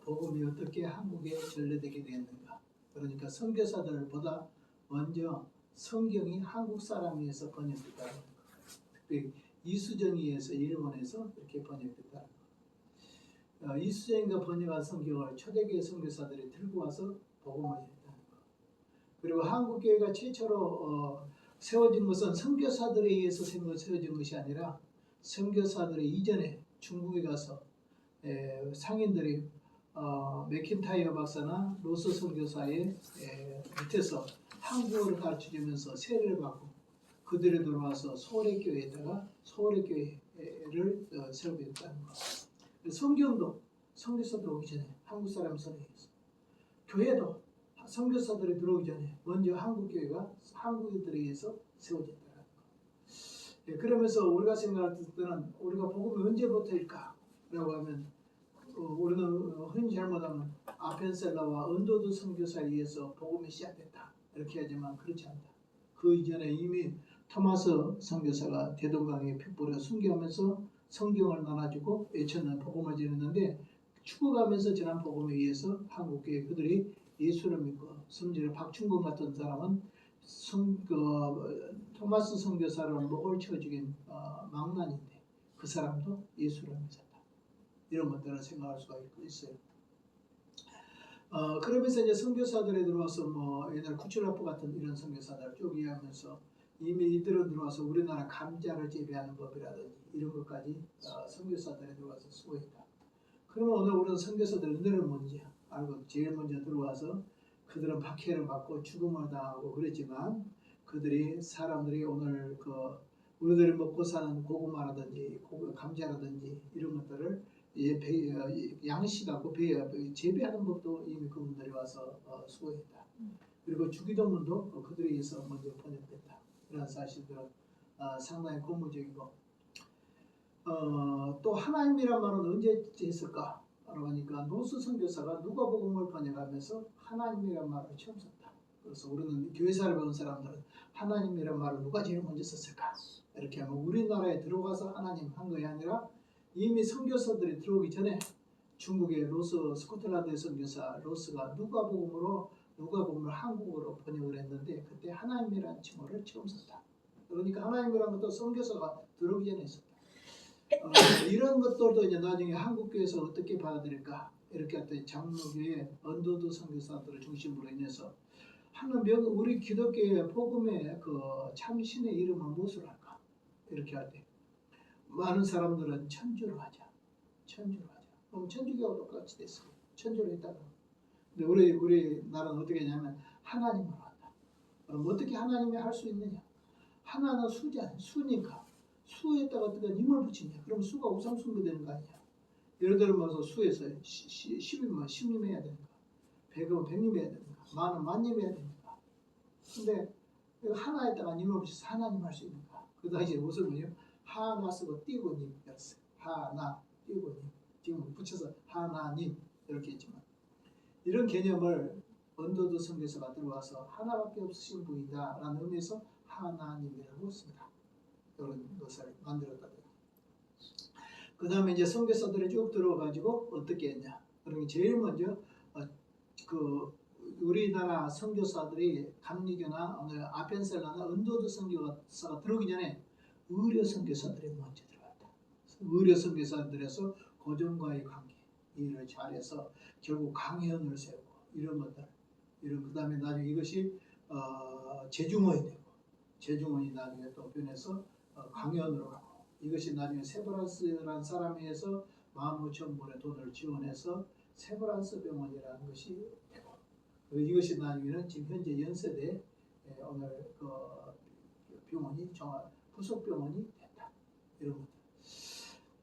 복음이 어떻게 한국에 전래되게 되었는가. 그러니까 선교사들보다 먼저 성경이 한국 사람에 의해서 번역됐다는 것. 특히 이수정에 의해서 일본에서 이렇게 번역됐다는 것. 이수정이가 번역한 성경을 초대교회 선교사들이 들고 와서 복음을 했다는 것. 그리고 한국교회가 최초로 세워진 것은 선교사들에 의해서 세워진 것이 아니라 선교사들의 이전에 중국에 가서 상인들이 맥킨타이어 박사나 로스 선교사의 밑에서 한국어를 가르쳐주면서 세례를 받고 그들이 돌아와서 서울의 교회에다가 서울의 교회를 세우게 됐다는 것. 성경도 선교사들 오기 전에 한국 사람 선행했어. 교회도 선교사들이 들어오기 전에 먼저 한국 교회가 한국인들에 의해서 세워졌다는 것. 그러면서 우리가 생각할 때는 우리가 복음이 언제부터일까라고 하면 우리는 흔히 잘못하면 아펜셀라와 언도드 선교사에 의해서 복음이 시작됐다 이렇게 하지만 그렇지 않다. 그 이전에 이미 토마스 선교사가 대동강에 핏불에 순교하면서 성경을 나눠주고 외쳤는 복음을 전했는데 죽어가면서 전한 복음에 의해서 한국교회 그들이 예수를 믿고 심지어 박충근 같은 사람은 토마스 선교사를 목을 쳐 죽인 망난인데 그 사람도 예수를 믿었다. 이런 것들을 생각할 수가 있어요. 그러면서 이제 선교사들이 들어와서 옛날 구출라프 같은 이런 선교사들 쭉 이해하면서 이미 이들은 들어와서 우리나라 감자를 재배하는 법이라든지 이런 것까지 선교사들이 들어와서 수고했다. 그러면 오늘 우리는 선교사들 은혜를 뭔지 알고 제일 먼저 들어와서 그들은 박해를 받고 죽음을 당하고 그랬지만 그들이 사람들이 오늘 우리들이 먹고 사는 고구마라든지 감자라든지 이런 것들을 양식하고 재배하는 법도 이미 그분들이 와서 수고했다. 그리고 주기도문도 그들에 의해서 먼저 번역됐다. 이런 사실들은 상당히 고무적이고 또 하나님이란 말은 언제 했을까? 라고 하니까 노스 선교사가 누가복음을 번역하면서 하나님이란 말을 처음 썼다. 그래서 우리는 교회사를 배운 사람들은 하나님이란 말을 누가 제일 먼저 썼을까? 이렇게 하면 우리나라에 들어가서 하나님 한 것이 아니라 이미 선교사들이 들어오기 전에 중국의 스코틀랜드 선교사 로스가 누가복음을 한국어로 번역을 했는데 그때 하나님이라는 칭호를 처음 썼다. 그러니까 하나님이라는 것도 선교사가 들어오기 전에 썼다. 이런 것들도 이제 나중에 한국교회에서 어떻게 받아들일까 이렇게 했더니 장로교회 언도드 선교사들을 중심으로 인해서 우리 기독교의 복음의 참신의 이름은 무엇을 할까 이렇게 할 때 많은 사람들은 천주로 하자. 그럼 천주교가 똑같이 됐어요. 천주로 했다고. 근데 우리 나라는 어떻게 하냐면 하나님으로 한다. 그럼 어떻게 하나님이 할 수 있느냐? 하나는 수니까 수에다가 어떻게 님을 붙이냐? 그럼 수가 우상숭배 되는 거 아니야? 예를 들어서 수에서 10이면 10님 해야 되는가? 100이면 100님 해야 되는가? 만은 만님 해야 되는가? 근데 하나에다가 님을 붙여서 하나님 할 수 있는가? 그 당시에 무슨 뭐예요? 하나 쓰고 띄고 님 이었어요. 하나 띄고 님. 지금 붙여서 하나님 이렇게 했지만 이런 개념을 언도드 선교사가 들어와서 하나밖에 없으신 분이다 라는 의미에서 하나님이라고 씁니다. 이런 것을 만들었다. 그 다음에 이제 선교사들이 쭉 들어가지고 어떻게 했냐. 그러면 제일 먼저 우리나라 선교사들이 감리교나 아펜셀라나 언도드 선교사가 들어오기 전에 의료 선교사들이 먼저 들어갔다. 의료 선교사들에서 고전과의 관계 일을 잘해서 결국 강연을 세우고 이런 것들 그 다음에 나중에 이것이 재중원이 되고 재중원이 나중에 또 변해서 강연으로 가고 이것이 나중에 세브란스라는 사람에 의해서 15,000불의 돈을 지원해서 세브란스 병원이라는 것이 되고 이것이 나중에는 지금 현재 연세대 오늘 병원이 부속병원이 됐다. 이런 것들.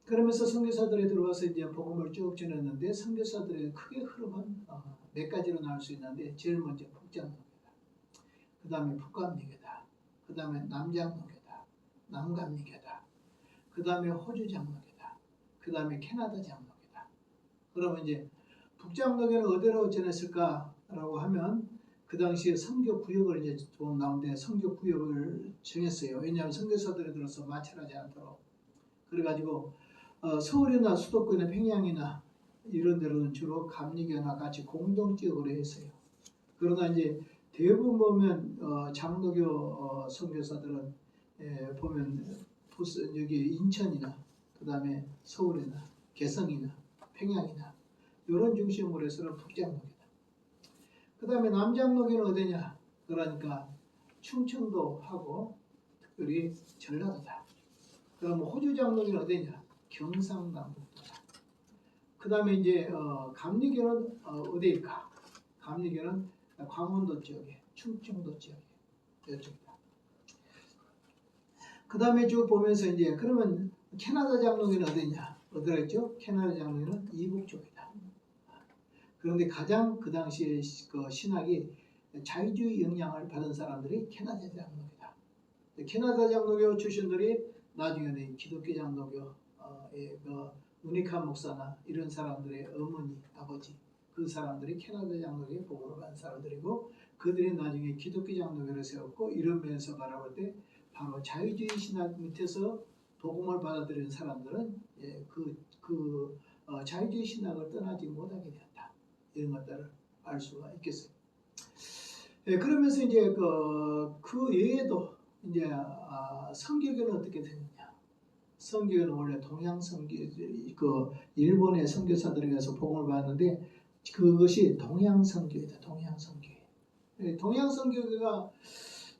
그러면서 선교사들이 들어와서 이제 복음을 쭉 전했는데 선교사들의 크게 흐름은 몇 가지로 나올 수 있는데 제일 먼저 북장로교다. 그 다음에 북감리교다. 그 다음에 남장로교다. 남감리교다. 그 다음에 호주 장로교다. 그 다음에 캐나다 장로교다. 그러면 이제 북장로교는 어디로 전했을까라고 하면 그 당시에 선교 구역을 이제 좀 나오는데 선교 구역을 정했어요. 왜냐하면 선교사들이 들어서 마찰하지 않도록. 그래가지고 서울이나 수도권의 평양이나 이런 데로는 주로 감리교나 같이 공동지역으로 했어요. 그러나 이제 대부분 보면 장로교 선교사들은 보면 여기 인천이나 그다음에 서울이나 개성이나 평양이나 이런 중심으로 해서는 북장로교다. 그다음에 남장로교는 어디냐? 그러니까 충청도하고 특별히 전라도다. 그럼 호주 장로교는 어디냐? 경상남북도다. 그다음에 이제 감리교는 어디일까? 감리교는 강원도 지역에, 충청도 지역에 이쪽이다. 그다음에 쭉 보면서 이제 그러면 캐나다 장로교는 어디냐? 어디라 했죠? 캐나다 장로교는 이북 쪽이다. 그런데 가장 그 당시에 그 신학이 자유주의 영향을 받은 사람들이 캐나다 장로교다. 캐나다 장로교 출신들이 나중에는 기독교 장로교의 그 우니카 목사나 이런 사람들의 어머니, 아버지 그 사람들이 캐나다 장로교에 복음을 받은 사람들이고 그들이 나중에 기독교 장로교를 세웠고 이런 면에서 바라볼 때 바로 자유주의 신학 밑에서 복음을 받아들인 사람들은 자유주의 신학을 떠나지 못하게 되었다. 이런 것들을 알 수가 있겠어요. 그러면서 이제 그 외에도 이제 선교교는 어떻게 되느냐? 선교는 원래 동양 선교 일본의 선교사들에 가서 복음을 받는데 그것이 동양 선교이다. 동양 선교. 동양 선교가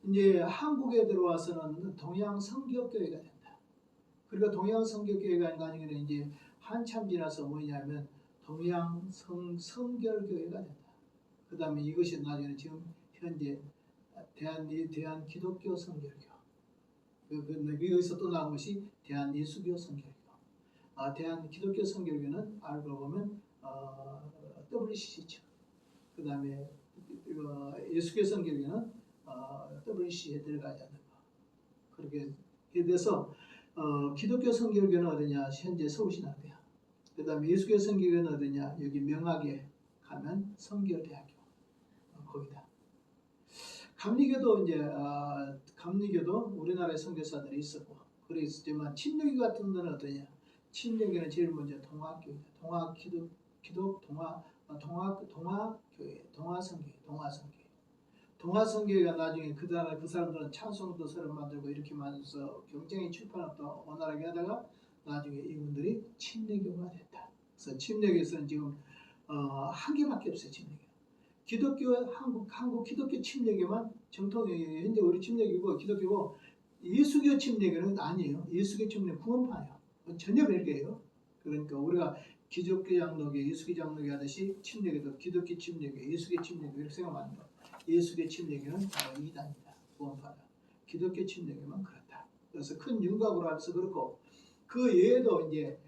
이제 한국에 들어와서는 동양 선교교회가 된다. 그러니까 동양 선교교회가 나중에는 이제 한참 지나서 뭐냐면 동양 선결교회가 된다. 그다음에 이것이 나중에는 지금 현재 대한 기독교 선결교. 여기서 또 나온 것이 대한 예수교 선결교. 대한 기독교 선결교는 알고 보면 WCC죠. 그다음에 예수교 선결교는 WCC에 들어가지 않는 거. 그렇게 돼서 기독교 선결교는 어디냐? 현재 서울신학대야. 그다음에 예수교 선결교는 어디냐? 여기 명학에 가면 선결대학교 거기다. 감리교도 이제 감리교도 우리나라에 선교사들이 있었고 그랬지만 침례교 같은 데는 어떠냐? 침례교는 제일 먼저 동학교이다. 동학교회, 동화선교회가 나중에 그 사람들은 찬송도서를 만들고 이렇게 만들어서 경쟁이 출판업도 원활하게 하다가 나중에 이분들이 침례교가 됐다. 그래서 침례교에서는 지금 한 개밖에 없어요. 침례교. 기독교 한국 기독교 침례교만 정통이 현재 우리 침례교고 기독교고 예수교 침례교는 아니에요. 예수교 침례 구원파예요. 전혀 별개예요. 그러니까 우리가 기독교 장로교, 예수교 장로교 하듯이 침례교도 기독교 침례교, 예수교 침례교 이렇게 생각하는 거. 예수교 침례교는 바로 이단이다. 구원파다. 기독교 침례교만 그렇다. 그래서 큰 윤곽으로 해서 그렇고 그 외에도 이제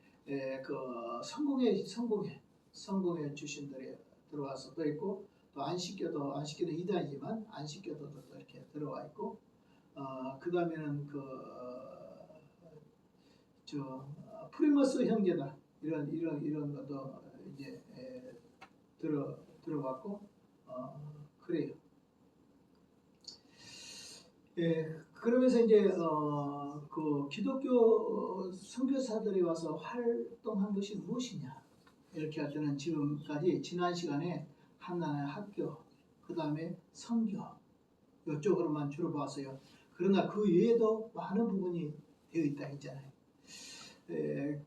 그 성공회 출신들이 들어와서 또 있고 또 안식교도 이단이지만 안식교도 또 이렇게 들어와 있고 그 다음에는 프리머스 형제다 이런 것도 이제 들어갔고 그래요. 그러면서 이제 그 기독교 선교사들이 와서 활동한 것이 무엇이냐 이렇게 할 때는 지금까지 지난 시간에 하나의 학교, 그 다음에 선교 이쪽으로만 주로 봤어요. 그러나 그 외에도 많은 부분이 되어 있다 했잖아요.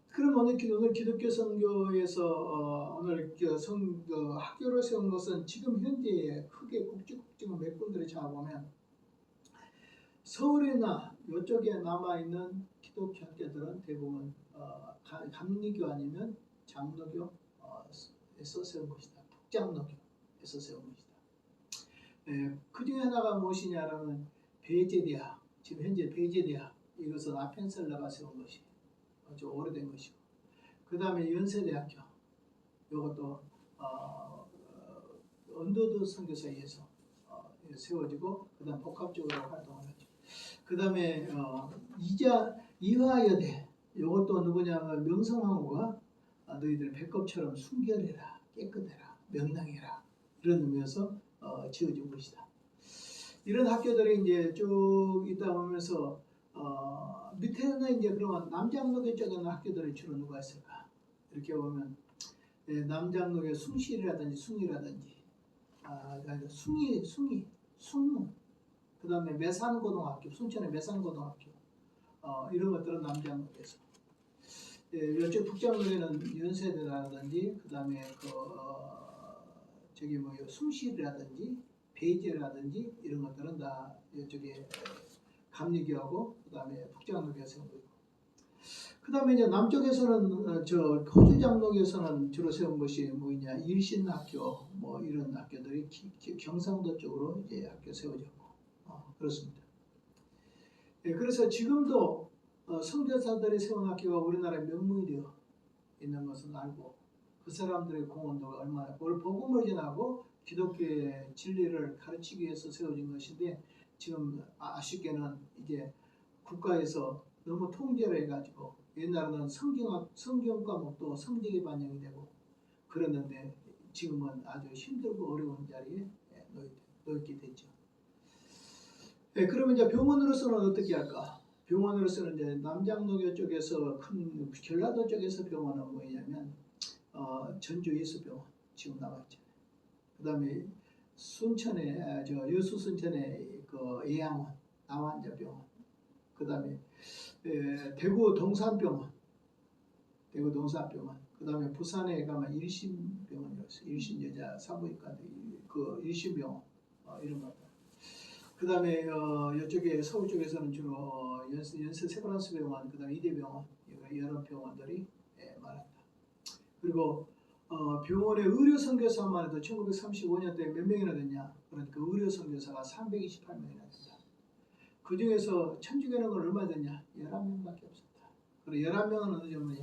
그럼 오늘 기독교 선교에서 오늘 학교를 세운 것은 지금 현재 크게 국지국지만 몇 군데를 잡아보면 서울이나 이쪽에 남아있는 기독교 학교들은 대부분 감리교 아니면 장로교에서 세운 것이다. 북장로교에서 세운 것이다. 그 중에 하나가 무엇이냐라면 베제대학, 지금 현재 베제대학 이것은 아펜셀러가 세운 것이 아주 오래된 것이고 그 다음에 연세대학교 이것도 언더드 선교사에 의해서 세워지고 그 다음 복합적으로 활동을 하죠. 그 다음에 이화여대 이것도 누구냐면 명성황후가 너희들 배꼽처럼 순결해라 깨끗해라 명랑해라 이런 의미에서 지어진 것이다. 이런 학교들이 이제 쭉 있다 보면서 밑에는 이제 그러면 남장로교 쪽에 있는 학교들이 주로 누가 있을까? 이렇게 보면 남장로의 숭실이라든지 숭이라든지 숭문, 그 다음에 매산고등학교, 순천의 매산고등학교 이런 것들은 남장로에서 이쪽 북장로에는 연세대라든지 그 다음에 저기 숭실이라든지 베이제라든지 이런 것들은 다 이쪽에 감리교하고 그 다음에 북장로교가 세우고 있고 그 다음에 이제 남쪽에서는 저 호주장로교에서는 주로 세운 것이 뭐냐 일신학교 뭐 이런 학교들이 경상도 쪽으로 이제 학교 세워졌고 그렇습니다. 그래서 지금도 선교사들이 세운 학교가 우리나라에 명문이 되어 있는 것은 알고 그 사람들의 공헌도가 얼마나 복음을 전하고 기독교의 진리를 가르치기 위해서 세워진 것인데 지금 아쉽게는 이게 국가에서 너무 통제를 해가지고 옛날에는 성경 과목도 성적이 반영이 되고 그랬는데 지금은 아주 힘들고 어려운 자리에 놓이게 됐죠. 그러면 이제 병원으로서는 어떻게 할까? 병원으로서는 이제 남장로교 쪽에서 큰 전라도 쪽에서 병원은 뭐냐면 전주 예수병원 지금 나왔잖아요. 그다음에 순천에 여수 순천에 그 예양원 남환자병원, 그다음에 대구 동산병원, 그다음에 부산에 가면 일신병원이라고 있어요. 일신여자 산부인과 그 일신병원 이런 거. 그다음에 이쪽에 서울 쪽에서는 주로 연세 세브란스 병원, 그다음에 이대병원, 여러 병원들이 많았다. 그리고 병원의 의료 선교사만 해도 1935년도에 몇 명이나 됐냐? 그러니까 의료 선교사가 328명이나 됐다. 그 중에서 천주교는 얼마 됐냐? 11명밖에 없었다. 그리고 11명은 어느 정도냐?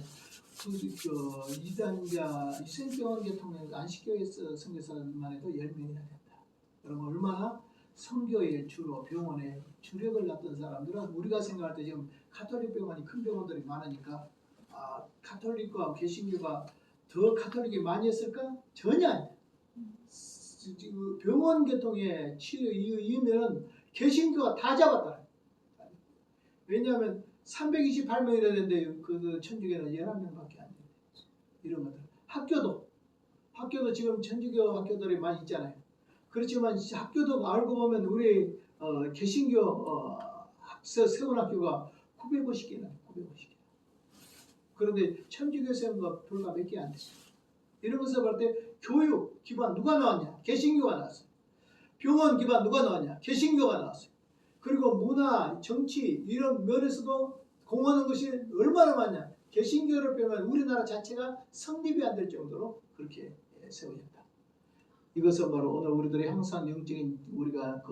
그 이단자 이생병원 계통의 안식교에서 선교사만 해도 10명이나 됐다. 그러면 얼마나 선교에 주로 병원에 주력을 놨던 사람들은 우리가 생각할 때 지금 가톨릭 병원이 큰 병원들이 많으니까 가톨릭과 개신교가 더 가톨릭이 많이 했을까? 전혀 아니다. 병원 계통의 치료 이유면 개신교가 다 잡았다. 왜냐하면 328명이라 되는데 그 천주교는 11명밖에 안 돼. 이런 것들. 학교도 지금 천주교 학교들이 많이 있잖아요. 그렇지만 학교도 알고 보면 우리 개신교 세운 학교가 950개나 950개. 그런데 천주교 세운 거 불과 몇 개 안 됐어요. 이런 것을 볼 때 교육 기반 누가 나왔냐? 개신교가 나왔어요. 병원 기반 누가 나왔냐? 개신교가 나왔어요. 그리고 문화, 정치 이런 면에서도 공헌하는 것이 얼마나 많냐? 개신교를 빼면 우리나라 자체가 성립이 안 될 정도로 그렇게 세워졌다. 이것은 바로 오늘 우리들이 항상 영적인 우리가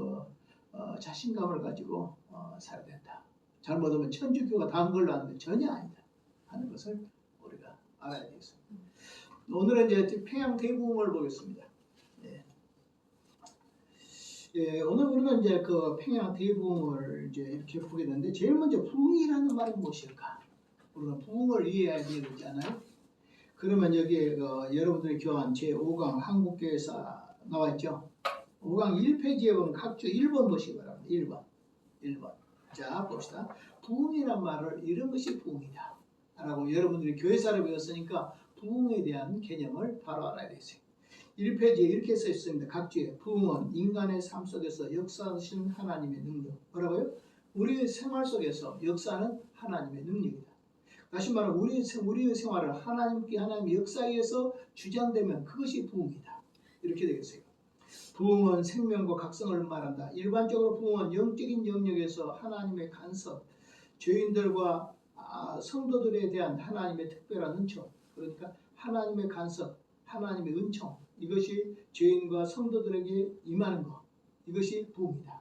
자신감을 가지고 살아야 된다. 잘못하면 천주교가 다한 걸로 아는데 전혀 아니다 하는 것을 우리가 알아야 되겠습니다. 오늘은 이제 평양 대부흥을 보겠습니다. 오늘 우리는 이제 그 평양 대부흥을 이제 이렇게 보게 되는데 제일 먼저 부흥이라는 말이 무엇일까? 우리가 부흥을 이해해야 되잖아요. 그러면 여기에 여러분들이 교환 제5강 한국교회사 나와 있죠. 5강 1페이지에 보면 각주 1번 보시기 바랍니다. 1번. 자, 봅시다. 부흥이란 말을 이런 것이 부흥이다 라고 여러분들이 교회사를 배웠으니까 부흥에 대한 개념을 바로 알아야 되겠어요. 1페이지에 이렇게 써 있습니다. 각주에 부흥은 인간의 삶 속에서 역사하신 하나님의 능력. 뭐라고요? 우리 생활 속에서 역사하는 하나님의 능력이다. 다시 말하면 우리의 생활을 하나님의 역사에 의해서 주장되면 그것이 부흥이다. 이렇게 되겠어요. 부흥은 생명과 각성을 말한다. 일반적으로 부흥은 영적인 영역에서 하나님의 간섭, 죄인들과 성도들에 대한 하나님의 특별한 은총, 그러니까 하나님의 간섭, 하나님의 은총, 이것이 죄인과 성도들에게 임하는 것, 이것이 부흥이다.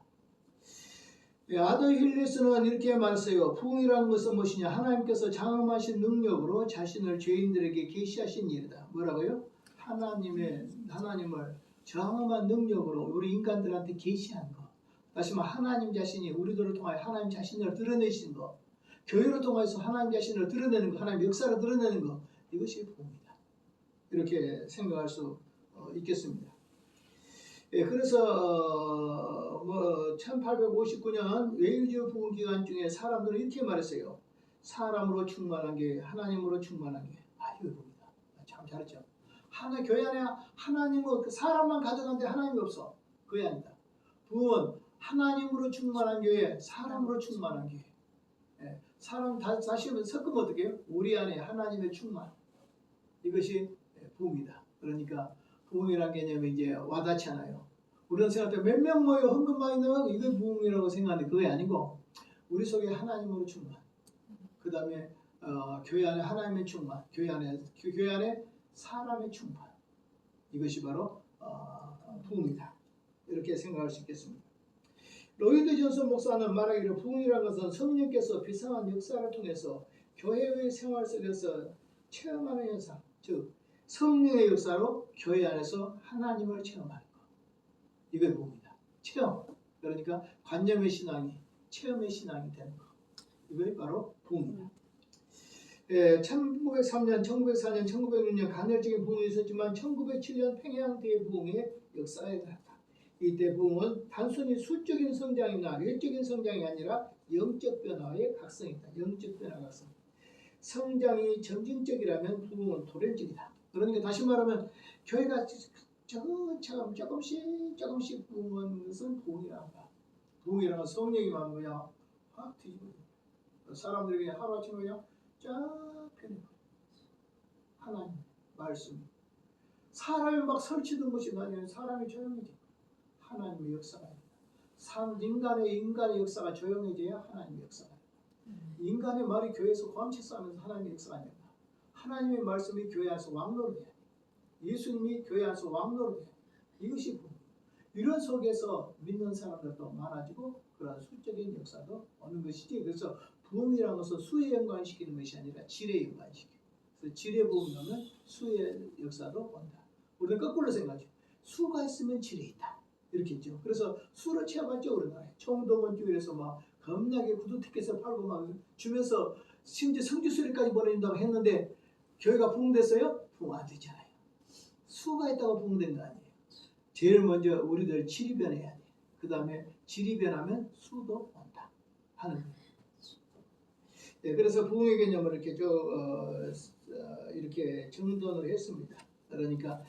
아더 힐리스는 이렇게 말했어요. 부흥이라는 것은 무엇이냐? 하나님께서 장엄하신 능력으로 자신을 죄인들에게 계시하신 일이다. 뭐라고요? 하나님을 장엄한 능력으로 우리 인간들한테 계시한 것. 다시 말해 하나님 자신이 우리들을 통하여 하나님 자신을 드러내신 것, 교회를 통해서 하나님 자신을 드러내는 것, 하나님 역사를 드러내는 것, 이것이 부흥이다. 이렇게 생각할 수 있겠습니다. 그래서 1859년 웨일즈 부흥 기간 중에 사람들은 이렇게 말했어요. 사람으로 충만한 게 하나님으로 충만한 게 이거 봅니다. 참 잘했죠. 교회 안에 하나님은 그 사람만 가져가는데 하나님이 없어. 그게 아니다. 부흥은 하나님으로 충만한 교회, 사람으로 충만한 교회. 예, 사람 다시 한번 섞으면 어떻게 해요? 우리 안에 하나님의 충만. 이것이 부흥이다. 그러니까 부흥이라는 개념이 이제 와닿지 않아요. 우리는 생각할 때 몇 명 모여 헌금 많이 넣어 이게 부흥이라고 생각하는데 그게 아니고 우리 속에 하나님으로 충만. 그 다음에 교회 안에 하나님의 충만, 교회 안에 사람의 충만. 이것이 바로 부흥이다. 이렇게 생각할 수 있겠습니다. 로이드 존슨 목사는 말하기를 부흥이라는 것은 성령께서 비상한 역사를 통해서 교회의 생활 속에서 체험하는 현상, 즉 성령의 역사로 교회 안에서 하나님을 체험하는 것. 이게 부흥이다. 체험. 그러니까 관념의 신앙이 체험의 신앙이 되는 것. 이게 바로 부흥이다. 1903년, 1904년, 1906년 간헐적인 부흥이 있었지만 1907년 평양 대부흥의 역사에 닿았다. 이때 부흥은 단순히 수적인 성장이나 외적인 성장이 아니라 영적 변화의 각성이다. 영적 변화 각성. 성장이 점진적이라면 부흥은 도련적이다. 그러니까 다시 말하면 교회가 조금씩 부흥하는 것은 부흥이라고 한다. 부흥이라는 건 성령이만 뭐야 확 뒤집어져. 사람들이 그냥 하루아침에 그냥 쫙 펴내버려. 하나님 말씀. 사람이 막 설치던 것이 아니라 사람이 조용해져. 하나님의 역사가 아니다. 인간의 역사가 조용해져야 하나님의 역사가 아니다. 인간의 말이 교회에서 광채 쌓으면서 하나님의 역사가 아니다. 하나님의 말씀이 교회 안에서 왕노릇해야 돼. 예수님이 교회 안에서 왕노릇해야 돼. 이것이 부흥. 이런 속에서 믿는 사람들도 많아지고 그런 수적인 역사도 오는 것이지. 그래서 부흥이라는 것은 수에 연관시키는 것이 아니라 질에 연관시켜. 그래서 질에 부흥이 오면 수의 역사도 온다. 우리는 거꾸로 생각하죠. 수가 있으면 질에 있다. 이렇게 있죠. 그래서 수를 채워봤죠. 우리나라에. 총동원교회에서 막 겁나게 구두 티켓을 팔고 막 주면서 심지어 성지 수리까지 보내준다고 했는데 교회가 부흥됐어요? 부흥 안 되잖아요. 수가 있다고 부흥된 거 아니에요. 제일 먼저 우리들 질이 변해야 돼. 그 다음에 질이 변하면 수도 온다 하는 거예요. 네, 그래서 부흥의 개념을 이렇게 이렇게 정돈을 했습니다. 그러니까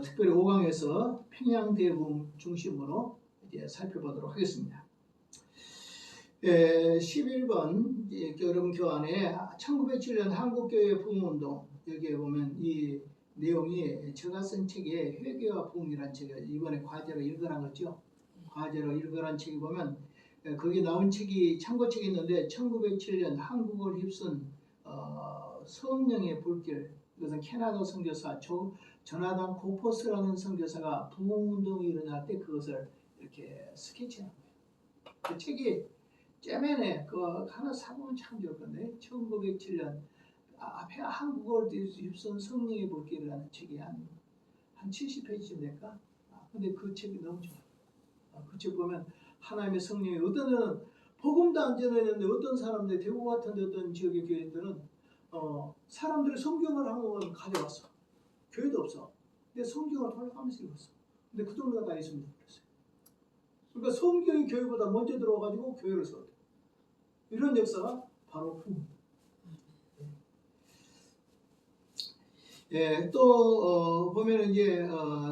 특별히 5강에서 평양 대부흥 중심으로 이제 살펴보도록 하겠습니다. 11번 여러분 교환에 1907년 한국교회 부흥운동 여기에 보면 이 내용이 제가 쓴 책에 회개와 부흥이라는 책이 이번에 과제로 읽으란 거죠. 과제로 읽으란 책이 보면 거기 나온 책이 참고책이 있는데 1907년 한국을 휩쓴 성령의 불길 이것은 캐나다 선교사 조나단 고포스라는 선교사가 부흥운동이 일어날 때 그것을 이렇게 스케치한 거예요. 그 책이 째맨에 그 하나 사보면 참 좋을 건데 1907년 앞에 한국을 휩쓴 성령의 불길이라는 책이 한 70페이지쯤 될까? 근데 그 책이 너무 좋아요. 그 책 보면 하나님의 성령이 어떤 데는 복음도 안 전했는데 어떤 사람들 대구 같은 데 어떤 지역의 교회들은 사람들이 성경을 한권 가져왔어. 교회도 없어. 근데 성경을 돌아가면서 읽었어. 근데 그 동네가 다 예수님 믿었어요. 그러니까 성경이 교회보다 먼저 들어와가지고 교회를 세웠대. 이런 역사가 바로 부흥. 또 보면은 이제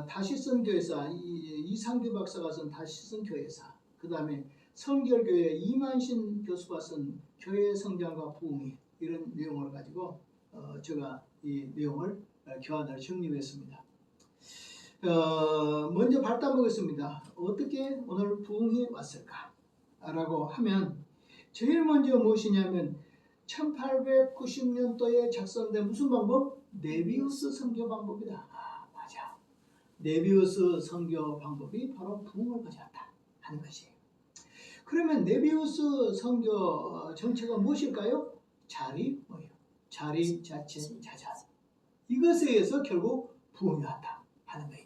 다시 쓴 교회사 이상규 박사가 쓴 다시 쓴 교회사. 그 다음에 성결교회 이만신 교수가 쓴 교회 성장과 부흥이 이런 내용을 가지고 제가 이 내용을 교환을 정리했습니다. 먼저 발단 보겠습니다. 어떻게 오늘 부흥이 왔을까? 라고 하면 제일 먼저 무엇이냐면 1890년도에 작성된 무슨 방법? 네비우스 선교 방법이다. 맞아. 네비우스 선교 방법이 바로 부흥을 가져왔다 하는 것이에요. 그러면 네비우스 선교 정체가 무엇일까요? 자리 뭐예요? 자리 자체 자자. 이것에 의해서 결국 부흥이 왔다 하는 거예요.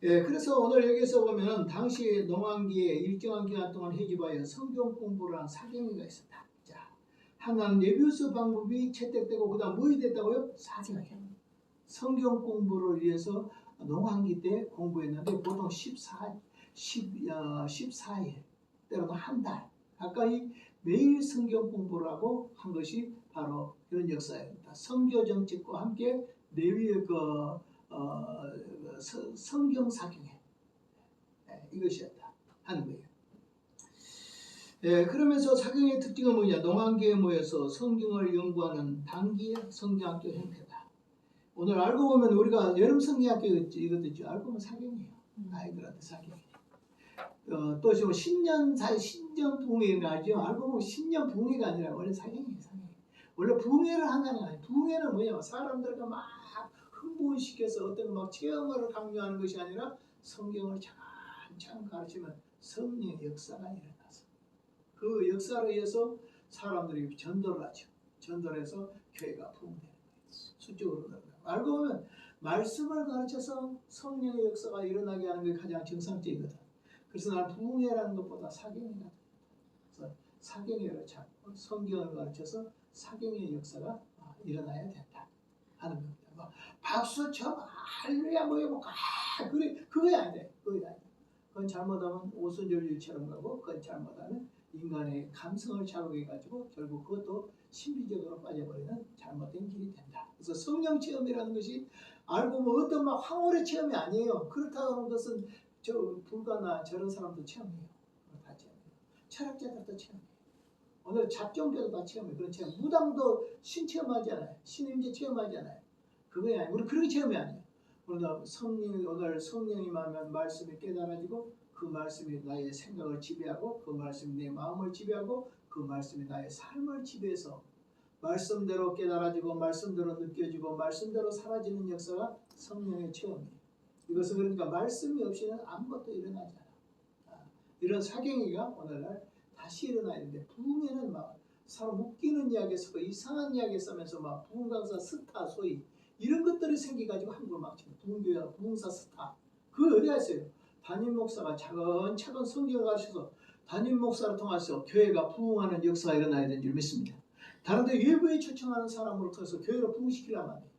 그래서 오늘 여기서 보면 당시 농한기에 일정한 기간 동안 해집하여 성경 공부를 한 사경위가 있었다. 자, 하나는 네비우스 방법이 채택되고 그다음 뭐이 됐다고요? 사경위. 성경 공부를 위해서 농한기 때 공부했는데 보통 14일 때로는 한 달 가까이 매일 성경 공부를 하고 한 것이 바로 이런 역사입니다. 선교 정책과 함께 레위의 성경 사경에 이것이었다 하는 거예요. 그러면서 사경의 특징은 뭐냐? 농한교에 모여서 성경을 연구하는 단기의 성경학교 형태다. 오늘 알고 보면 우리가 여름 성경학교 이거 듣죠? 알고 보면 사경이에요. 아이들한테 사경이에요. 또 지금 신년 부흥회가 알죠? 알고 보면 신년 부흥회가 아니라 원래 사경이에요. 사경. 원래 부흥회를 한다는 거 아니에요. 부흥회는 뭐냐? 사람들과 막 흥분시켜서 어떤 막 체험을 강요하는 것이 아니라 성경을 차근차근 가르치면 성령의 역사가 일어나서 그 역사로 의해서 사람들이 전도를 하죠. 전도를 해서 교회가 부흥되는 거예요. 수적으로 알고 보면 말씀을 가르쳐서 성령의 역사가 일어나게 하는 게 가장 정상적이거든. 그래서 나는 부흥회라는 것보다 사경회가 그래서 사경회를 찾고 성경을 가르쳐서 사경의 역사가 일어나야 된다 하는 겁니다. 뭐 박수 쳐 할렐루야 뭐고 그래 그거야 안 돼. 그거야 안 돼. 그건 잘못하면 오순절일처럼 가고 그건 잘못하면 인간의 감성을 자극해가지고 결국 그것도 신비적으로 빠져버리는 잘못된 길이 된다. 그래서 성령 체험이라는 것이 알고 보면 어떤 막 황홀의 체험이 아니에요. 그렇다고 하는 것은 저 불가나 저런 사람도 체험해요. 다 체험해요. 철학자들도 체험해요. 오늘 잡종교도 다 체험해요. 그런 체험. 무당도 신 체험하잖아요. 신임제 체험하잖아요. 그거야. 우리 그런 체험이 아니에요. 그러나 오늘 성령이 임하면 말씀이 깨달아지고 그 말씀이 나의 생각을 지배하고 그 말씀이 내 마음을 지배하고 그 말씀이 나의 삶을 지배해서 말씀대로 깨달아지고 말씀대로 느껴지고 말씀대로 사라지는 역사가 성령의 체험이에요. 이것은 그러니까 말씀이 없이는 아무것도 일어나지 않아. 이런 사경이가 오늘날 다시 일어나야 되는데 부흥회는 막 사람 웃기는 이야기 쓰고 이상한 이야기 쓰면서 막 부흥강사 스타 소위 이런 것들이 생겨가지고 한국을 막 지금 부흥교회가 부흥사 스타 그 어디가 있어요? 담임 목사가 차근차근 성경을 가르쳐서 담임 목사를 통해서 교회가 부흥하는 역사가 일어나야 되는 줄 믿습니다. 다른데 외부에 초청하는 사람으로 통해서 교회를 부흥시키려면 안 돼요.